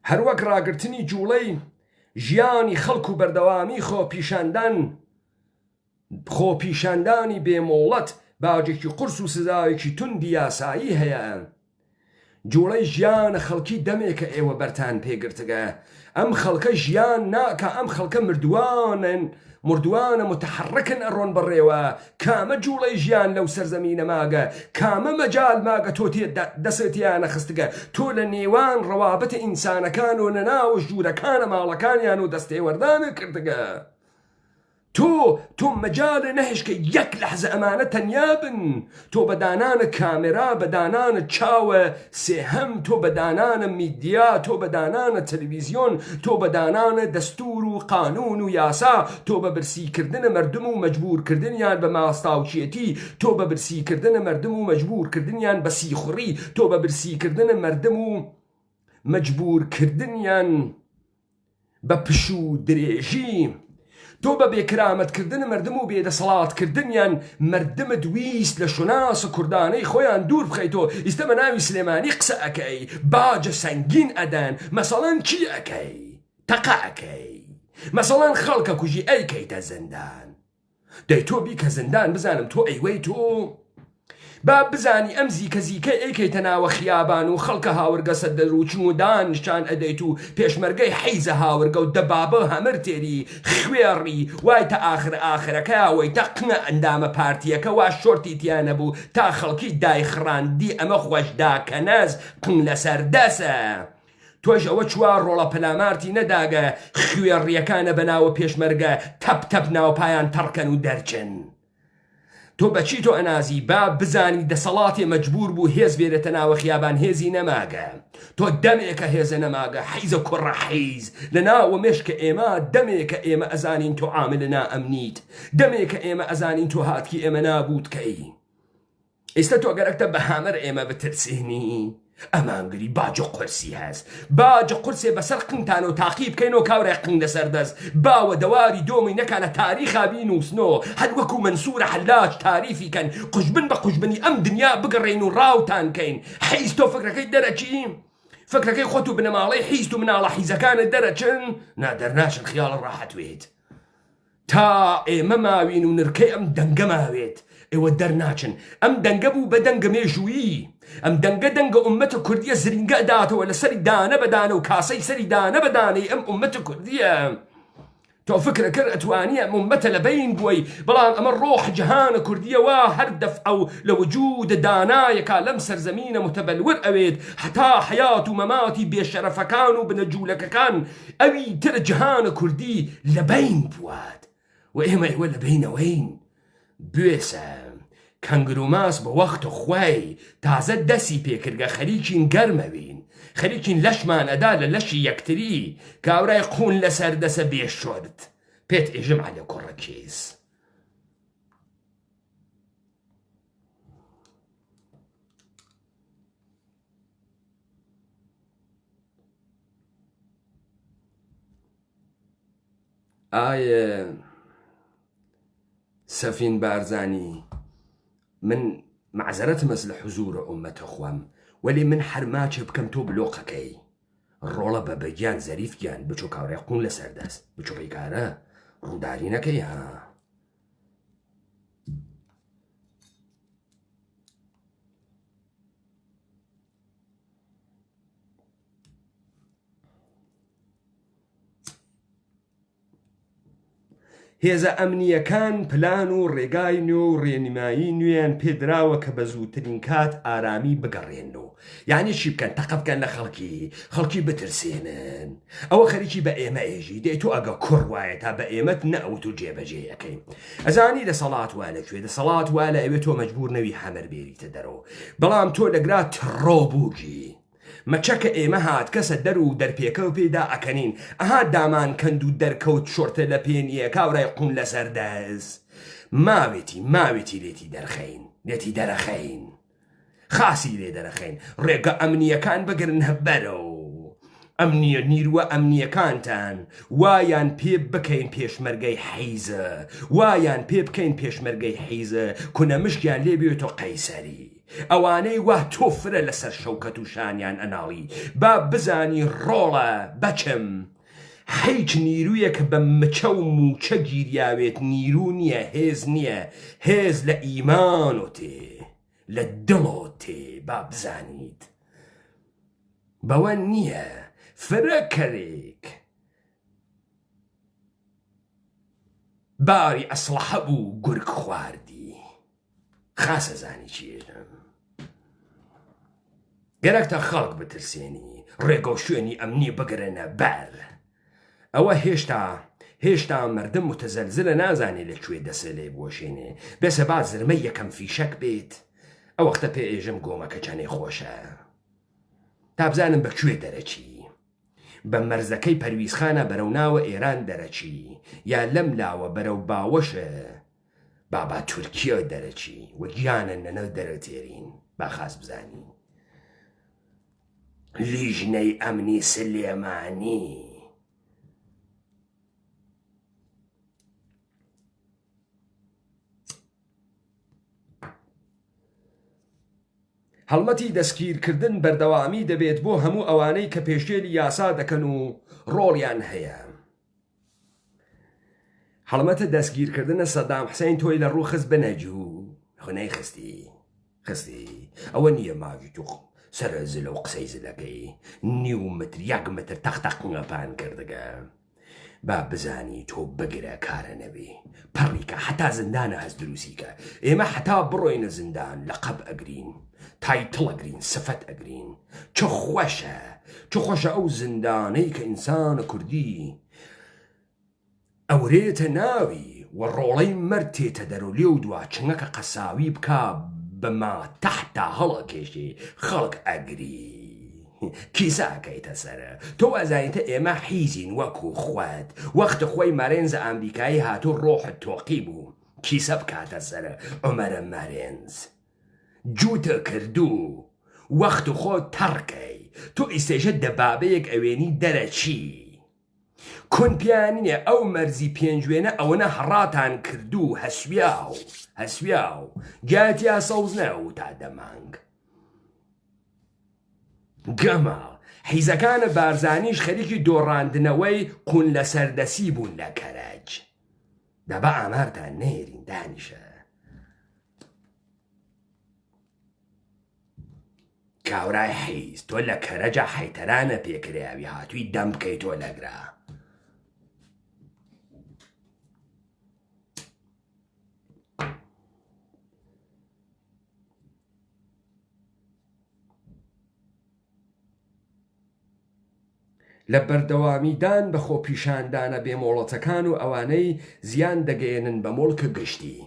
هەروەک ڕاگرتنی جوڵەی ژیانی خەڵک و بەردەوامی خۆپیشاندانی بێمۆڵەت باجێکی قورس و سزاوێکی توندی یاسایی هەیە جوڵەی ژیانە خەڵکی دەمێکە ئێوە بەرتان پێگرتگە ئەم خەڵکە ژیان ناکە ئەم خەڵکە مردوانە متحرکن ئەڕۆن بڕێوە کامە جوڵەی ژیان لەو سەرزەمینە ماگە کامە مەجال ماگە تۆ دەسێتیانە خستگە تۆ لە نێوان ڕەوابەتە ئینسانەکان و نەناوە ژوورەکانە ماڵەکانیان و دەستێوەردانە کردگە تۆ مەجالە نەهێشکە یەک لەحزە ئەمانە تەنیا بن تۆ بەدانانە کامێرا بەدانانە چاوە سێهەم تۆ بەدانانە میدیا تۆ بەدانانە تەلەڤیزیۆن تۆ بەدانانە دەستور و قانون و یاسا تۆ بە برسیکردنە مردم و مەجبورکردنیان بە ماستاوچێتی تۆ بە برسیکردنە مردم و مەجبورکردنیان بە سیخوڕی تۆ بە برسیکردنە مردم و مەجبورکردنیان بە پش و درێژی تۆ بە بێکرامەتکردن مردم و بێدەسەڵاتکردنیان مردمت ویست لە شوناسە کوردانەی خۆیان دوور بخەیتۆ ئیستە بە ناوی سلێمانی قسە ئەەکەی باجە سەنگین ئەدەن مەسەڵەن چی ئەەکەی تەقە ئەەکەی مەسەڵەن خەڵکە کوژی ئەیکەیتە زندان دەی تۆ بیکە زندان بزانم تۆ ئەیوەی تۆ با بزانی ئەم زیکە ئەیکەیتە ناوە خیابان و خەڵکە هاورگە سەردەروچن و دانشان ئەدەیت و پێشمەرگەی حەیزە هاورگە و دەبابە هەمر تێری خوێڕی وای تا ئاخرەکە وەی تا قنە ئەندامە پارتیەکە وا شۆرتی تیانە بوو تا خەڵکی دایخڕاندی ئەمە خۆشداکەنەز قن لەسەر دەسە تۆش ئەوە چوار ڕۆڵە پەلامارتی نەداگە خوێڕیەکانە بەناوە پێشمەرگە تەپ ناوپایان تەڕکەن و دەرچن تۆ بەچی تۆ ئەنازی با بزانی دەسەڵاتی مەجبور بوو هێز بێرێتە ناوە خیابان هێزی نەماگە تۆ دەمێکە هێزە نەماگە حیزە کوڕە حیز لە ناوە مێشکە ئێمە دەمێکە ئێمە ئەزانین تۆ عاملە نائەمنیت دەمێکە ئێمە ئەزانین تۆ هاتکی ئێمە نابووتکەی ئێستا تۆ گەرەکتە بە هامەر ئێمە بترسێنی ئەمانگری باجە قورسی هەست باجە قورسێ بەسەر قنتان و تاقی بکەینەوە کاورای قن لەسەر دەست باوە دەواری دۆمی نەکە لە تاریخا بینووسنەوە هەر وەکو منسوورە حەلاج تاریفی کەن قوشبن بە قوشبنی ئەم دنیا بگەڕێین و ڕاوتان کەین حیز تۆ فکرەکەی دەرەچی فکرەکەی خۆت و بنەماڵەی حیز و مناڵە حیزەکانت دەرەچن نادەرناچن خیاڵە ڕاحەتوێت تا ئێمە ماوین و نرکەی ئەم دەنگە ماوێت ئێوە دەرناچن ئەم دەنگە بوو بە دەنگە مێژووی ئەم دەنگە ئومەتە کوردیە زرینگە داتەوە لە سەری دانە بەدانە و کاسەی سەری دانە بەدانەی ئەم ئومەتە کوردیە تۆ فکرە کرد ئەتوانیە ئەم ئومەتە لە بین بووی بەڵام ئەمە ڕۆح جەهانە کوردیەوە هەر دەفعە و لە وجود دانایەکە لەم سەرزەمینە متەبەلور ئەوێت هەتا حەیات و مەماتی بێشەرەفەکان و بنەجوولەکەکان ئەوی تر جەهانە کوردی لە بین بووات و ئێمە ئێوە لە بینەوەین بوێسە کەنگروماس بە وەختە خوای تازە دەسی پێکردگە خەریکین گەرمەوین خەریکین لەشمان ئەدا لە لەشی یەکتری کاورای قون لەسەر دەسە بێشۆرت پێت ئێژم عەلە کوڕە کێز ئایە سەفین بارزانی من معزەرەتم لە حوزورە ئومەتە خوام وەلی من هەرماچێ بکەم تۆ بلۆقەکەی ڕۆڵە بە بەگیان زەریفگیان بچۆ کاورای قون لەسەر دەست بچۆ بەیکارە ڕووداری نەکەی ها هێزە ئەمنیەکان پلان و ڕێگای نوێ و ڕێنمایی نوێیان پێدراوە کە بە زووترین کات ئارامی بگەڕێنەوە. یعنی چی بکەن؟ تەقە بکەن لە خەڵکی بترسێنن. ئەوە خەریکی بە ئێمە ئێژی دێت و ئەگە کوڕ وایە تا بە ئێمەت نەوت و جێبەجێیەکەین. ئەزانی دەسەڵات وا لەکوێ، دەسەڵات وا لە ئەوێت تۆ مەجبور نەوی حەمەر بێریتە دەرەوە، بەڵام تۆ لەگرا تڕۆبووگی. مەچەکە ئێمە هات کەسە دەر و دەرپێکە و پێدا ئەکەنین ئەها دامان کەند و دەرکەوت شۆرتە لە پێنیە کاورای قون لەسەر دەست ماوێتی لێتی دەرەخەین خاسی لێ دەرەخەین ڕێگە ئەمنیەکان بگرن هەبەرەوە. ئەمنیە نیروە ئەمنیەکانتان وایان پێ بکەین پێشمەرگەی حیزە، وایان پێ بکەین پێشمەرگەی حیزە کونە مشکیان لێ بێتۆ قەیسەری. ئەوانەی وا تۆفرە لەسەر شەوکەت و شانیان ئەناڵی با بزانی ڕۆڵە بەچم. هیچ نیرویەکە بە مچە و موچە گیریاوێت نیرو نییە، هێز نییە، هێز لە ئیمان و تێ لە دڵۆ تێ با بزانیت. بەوە نییە فرەکەرێک باری ئەسلحە بوو گورگ خواردی. خاسە زانی چێژم گەرەکتە خەڵک بترسێنی ڕێگە و شوێنی ئەمنی بگرنە بەر. ئەوە هێشتا مردم متەزەلزلە نازانێت لەکوێ دەسە لێ بۆشێنێ بێسە با زرمە یەکەم فیشەک بێت. ئەو وەختە پێ ئێژم گۆمەکە چەنێ خۆشە تا بزانم بەکوێ دەرەچی. بە مەرزەکەی پەرویزخانە بەرەو ناوە ئێران دەرەچی یا لەم لاوە بەرەو باوەشە بابا تورکیە دەرەچی و گیانە نەنە دەرەتێرین. با خاس بزانی لیژنەی ئەمنی سلێمانی هەڵمەتی دەستگیرکردن بەردەوامی دەبێت بۆ هەموو ئەوانەی کە پێشێلی یاسا دەکەن و ڕۆڵیان هەیە. هەڵمەتە دەستگیرکردنە سەدام حوسێن تۆی لە ڕوو خست بنەجوو خونەی خستی ئەوە نییە ماوی تو سەرە زلە و قسەی زلەکەی نیو متر یەک متر تەختەقنەپان کردگە. با بزانی تۆ بگرە کارە نەبێ پەڕیکە حتا زندانە هەست دروستیکە. ئێمە حتا بڕۆینە زندان لەقەب ئەگرین، تایتڵ ئەگرین، سفەت ئەگرین. چ خۆشە ئەو زندانەی کە ئینسانە کوردی ئەورێتە ناوی و ڕۆڵەی مەرد تێتە دەرۆ لێ و دوا چنگەکە قەساوی بکە بەما تەحتا هەڵە کێشێ خەڵک ئەگری کیساکەیتە سەرە. تۆ ئەزانیتە ئێمە حیزین وەکو خوات وەختە خۆی مارێنزە ئەمریکایی هاتوو ڕۆحت تۆقی بوو کیسە بکاتە سەرە عومەرە مارێنز جووتە کردوو وەخت خۆ تەڕکەی. تۆ ئیسێژە دەبابەیەک ئەوێنی دەرەچی کۆنپیانینێ ئەو مەرزی پێنجوێنە ئەوەنە هەڕاتان کردوو هەسویا و گاتیا سەوز نەو تا دەمانگ. گەماڵ حیزەکانە بارزانیش خەریکی دۆڕاندنەوەی قون لە سەردەسی بوون لە کەرەج. دەبا ئامارتان نێرین دانیشە کاورای حیز تۆ لە کەرەجە حەیتەرانە پێکراوی هاتووی دەم بکەی تۆ لەگرا. لە بەردەوامیدان بە خۆپیشاندانە بێمۆڵەتەکان و ئەوانەی زیان دەگەێنن بە مۆڵکە گشتی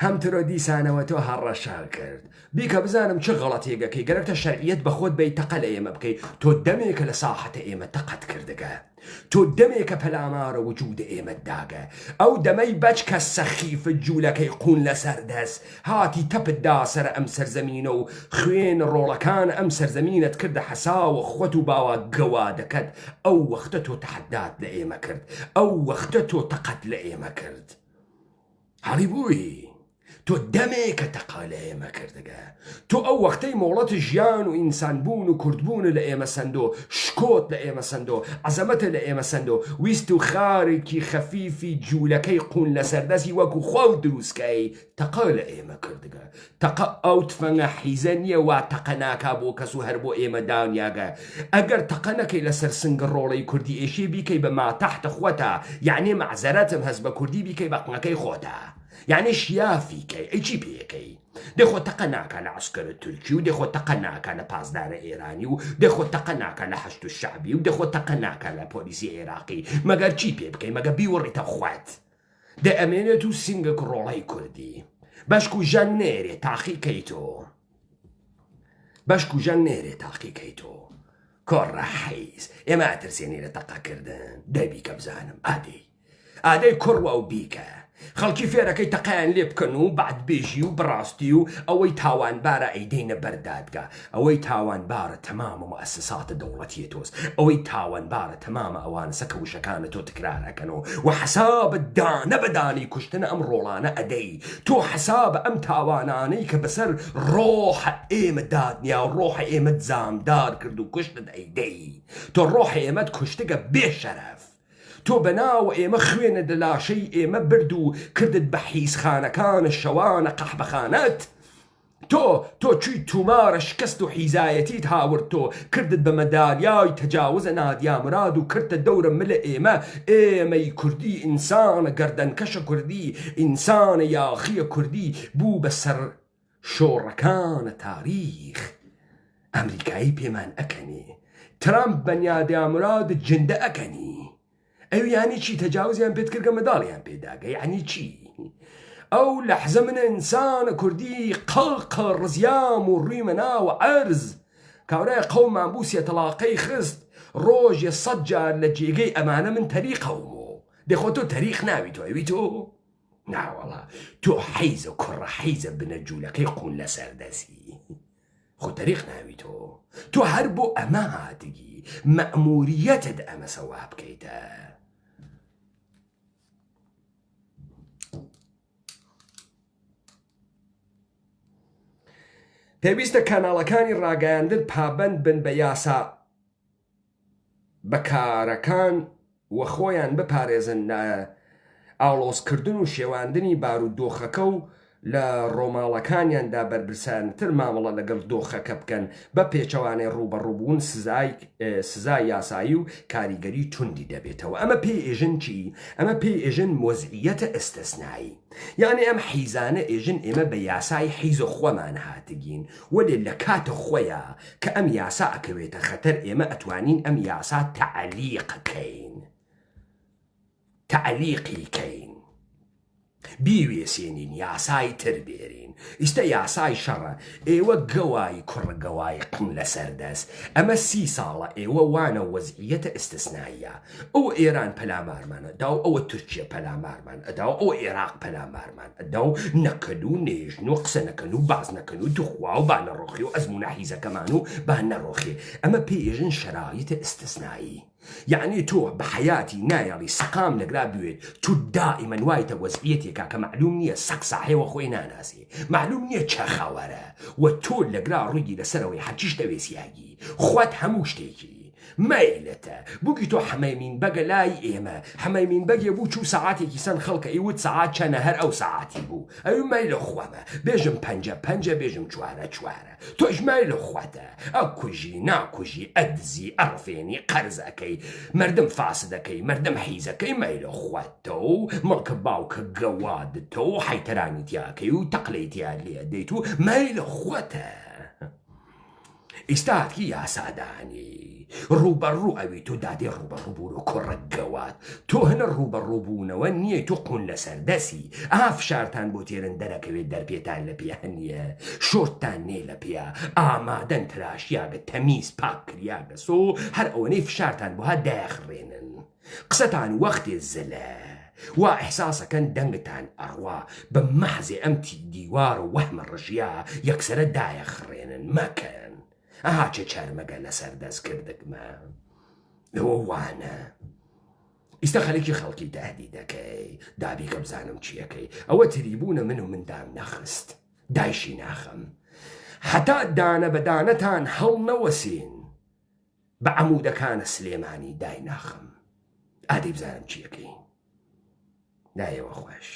هەم ترۆ دیسانەوە تۆ هەڕەشار کرد. بیکە بزانم چه غەڵەتێگەکەی گەرەکتە شەرعیەت بە خۆت بەی تەقە لە ئێمە بکەی. تۆ دەمێکە لە ساحەتە ئێمە تەقەت کردگە، تۆ دەمێکە پەلامارە وجودە ئێمە داگە. ئەو دەمەی بەچ کە سەخیف جوولەکەی قون لەسەر دەست هاتی تەپتدا سەر ئەم سەرزەمینە و خوێن ڕۆڵەکان ئەم سەرزەمینت کردە حەساوە خۆت و باوە گەوا دەکەت. ئەو وەختە تۆ تەحەدات لە ئێمە کرد، ئەو وەختە تۆ تەقەت لە ئێمە کرد. هەڵی بووی تۆ دەمێکە تەقا لە ئێمە کردگە تۆ ئەو وەختەی مۆڵەت ژیان و ئینسانبوون و کوردبوون لە ئێمە سندۆ شکۆت لە ئێمە سندۆ عەزەمەتە لە ئێمە سندۆ ویست و خارێکی خەفیفی جوولەکەی قون لە سەردەستی وەکو خۆ دروستکەی تەقا لە ئێمە کردگە تەقا ئەو تفەنگە حیزە نییە وا تەقە ناکا بۆ کەس و هەر بۆ ئێمە دانیاگە ئەگەر تەقە نەکەی لەسەر سنگە ڕۆڵەی کوردی ئێشێ بیکەی بە ماتەحتە خۆتە یعنی مەعزەرەتم هەست بە کوردی بیکەی بە قنەکەی خۆتە یعنی شیافیکەی ئەی چی پێەکەی دەخۆ تەقە ناکە لە عسکەرە تورکی و دەخۆ تەقە ناکە لە پاسدارە ئێرانی و دەخۆ تەقە ناکە لە حەشت و شعبی و دەخۆ تەقە ناکە لە پۆلیسی عێراقی مەگەر چی پێ بکەی مەگە بیوەڕیتە خوات دە ئەمێنێت و سینگە ڕۆڵەی کوردی بەشک و ژەن نێرێ تاقیکەی تۆ بەشک و ژەن نێرێ تاقیکەی تۆ کۆڕە حەیز ئێمە ئەترسێنی لە تەقەکردن دەبی کە بزانم ئادەی کوڕوە و بیکە خەڵکی فێرەکەی تەقەیان لێ بکەن و بەعدبێژی و بڕاستی و ئەوەی تاوانبارە ئەیدەینە بەردادگا ئەوەی تاوانبارە تەمامە مؤسساتە دەوڵەتیە تۆز ئەوەی تاوانبارە تەمامە ئەوانە سەکەوشەکانە تۆ تکرارەکەنەوە و حەسابت دانە بەدانی کوشتنە ئەم ڕۆڵانە ئەدەی تۆ حەسابە ئەم تاوانانەی کە بەسەر ڕۆحە ئێمە دادنیا و ڕۆحە ئێمە جامدار کرد و کوشتت ئەیدەی تۆ ڕۆحە ئێمەت کوشتگە بێشەرەف تۆ بەناو ئێمە خوێنە دەلاشەی ئێمە برد و کردت بە حیزخانەکانە شەوانە قەحبەخانەت تۆ چوی تومارە شکست و حیزایەتیت هاورد تۆ کردت بە مەدالیای تەجاوزە نادیامراد و کردتە دەورە ملە ئێمەی کوردی ئینسانە گەردەنکەشە کوردی ئینسانە یاخیە کوردی بوو بەسەر شۆڕەکانە تاریخ ئەمریکایی پێمان ئەکەنی ترامپ بە نادیامراد جندە ئەکەنی ئەو یانی چی تەجاوزیان پێت کردگە مەداڵیان پێداگە یعنی چی ئەو لەحزە منە ئینسانە کوردی قەڵقە ڕزیام و ڕوویمە ناوە عەرز کاورای قەومان بووسیە تەلاقەی خست ڕۆژێ 100 جار لە جێگەی ئەمانە من تەریقەومۆ دەخۆ تۆ تەریق ناوی تۆ ئەوی تۆ ناوەڵا تۆ حەیزە کوڕە حەیزە بنە جوولەکەی قون لە سەردەسی خۆ تەریق ناوی تۆ هەر بۆ ئەمە هاتگی مەئموریەتت ئەمە سەوا بکەیتە پێویستە کاناڵەکانی ڕاگەیاندن پابەند بن بە یاسا بەکارەکان وە خۆیان بپارێزن لە ئاڵۆزکردن و شێواندنی بارودۆخەکە و لە ڕۆماڵەکانیاندا بەربرسانتر مامەڵە لەگەڵ دۆخەکە بکەن بە پێچەوانەی ڕوبەڕووبوون سزای یاسایی و کاریگەری توندی دەبێتەوە ئەمە پێی ئێژن چی؟ ئەمە پێی ئێژن مۆزعیەتە ئەستەسنایی یعنی ئەم حیزانە ئێژن ئێمە بە یاسای حیز و خۆمان هاتگین وەلێ لە کاتە خۆیە کە ئەم یاسا ئەکەوێتە خەتەر ئێمە ئەتوانین ئەم یاسا تەعلیقی کەین بیوێسێنین یاسای تر بێرین ئیستە یاسای شەڕە ئێوە گەوای کوڕگەوای قن لە سەردەست ئەمە 30 ساڵە ئێوە وانە وەزعیەتە ئستثنائیە ئەو ئێران پەلامارمان ئەدا و ئەوە تورکیە پەلامارمان ئەدا و ئەو عێراق پەلامارمان ئەدا و نەکەن و نێژن و قسە نەکەن و باز نەکەن و توخوا و بانەڕۆخی و ئەزمونە حیزەکەمان و بانەڕۆخێ ئەمە پێژن شەرایطە ئستثنایی یعنی تۆ بە حیاتی نایەڵی سەقام لەگرا بوێت تو دائیمەن وایتە وەزعیەتێکا کە معلوم نییە سەق ساحێوە خۆی ناناسی معلوم نییە چەخاوەرە و تۆ لەگرا ڕووی لەسەرەوەی حەچیش دەوێسیاگی خوات هەموو شتێکی مەیلەتە بووکی تۆ حەمەیمین بەگە لای ئێمە حەمەیمین بەگێ بوو چوو سەعاتێکی سەن خەڵکە ئیوت سەعات چەنە هەر ئەو سەعاتی بوو ئەوی مەیلە خوامە بێژم 5 بێژم 4 تۆش مەیلە خواتە ئەکوژی ناکوژی ئەدزی ئەڕفێنی قەرزەکەی مردم فاسدەکەی مردم حیزەکەی مەیلە خواتە و مڵکە باوکە گەوادتە و حیتەرانی تیاکەی و تەقلەی تیا لێ دەیت و مەیلە خواتە ئیستاتکی یاسادانی ڕوبەڕوو ئەوی تۆ دادێ ڕوبەڕووبوون و کوڕەگەوات تۆ هەنە ڕوبەڕووبوونەوە نییە تۆ قون لە سەردەسی ئافشارتان بۆ تێرن دەرەکەوێت دەرپێتان لە پێ هەنیە شۆرتان نێ لە پێە ئامادەن تراشیاگە تەمیز پاک کریاگە سۆ هەر ئەوەنەی فشارتان بۆها دایەخڕێنن قسەتان وەختێ زلە وا ئەحساسەکەن دەنگتان ئەڕوا بە مەحزێ ئەمتی دیوار و وەحمە ڕژیا یەکسرە دایەخڕێنن مەکەن ئاها چه چەرمەگە لەسەر دەست کردگمە ئەوە وانە ئیستا خەڵکی خەڵکی دادی دەکەی دابی کە بزانم چیەکەی ئەوە تریبوونە من و مندام نەخست دایشی ناخەم حتا دانە بەدانەتان هەڵ نەوەسین بە عەموودەکانە سلێمانی دای ناخەم ئادەی بزانم چیەکەی نایەوە خۆش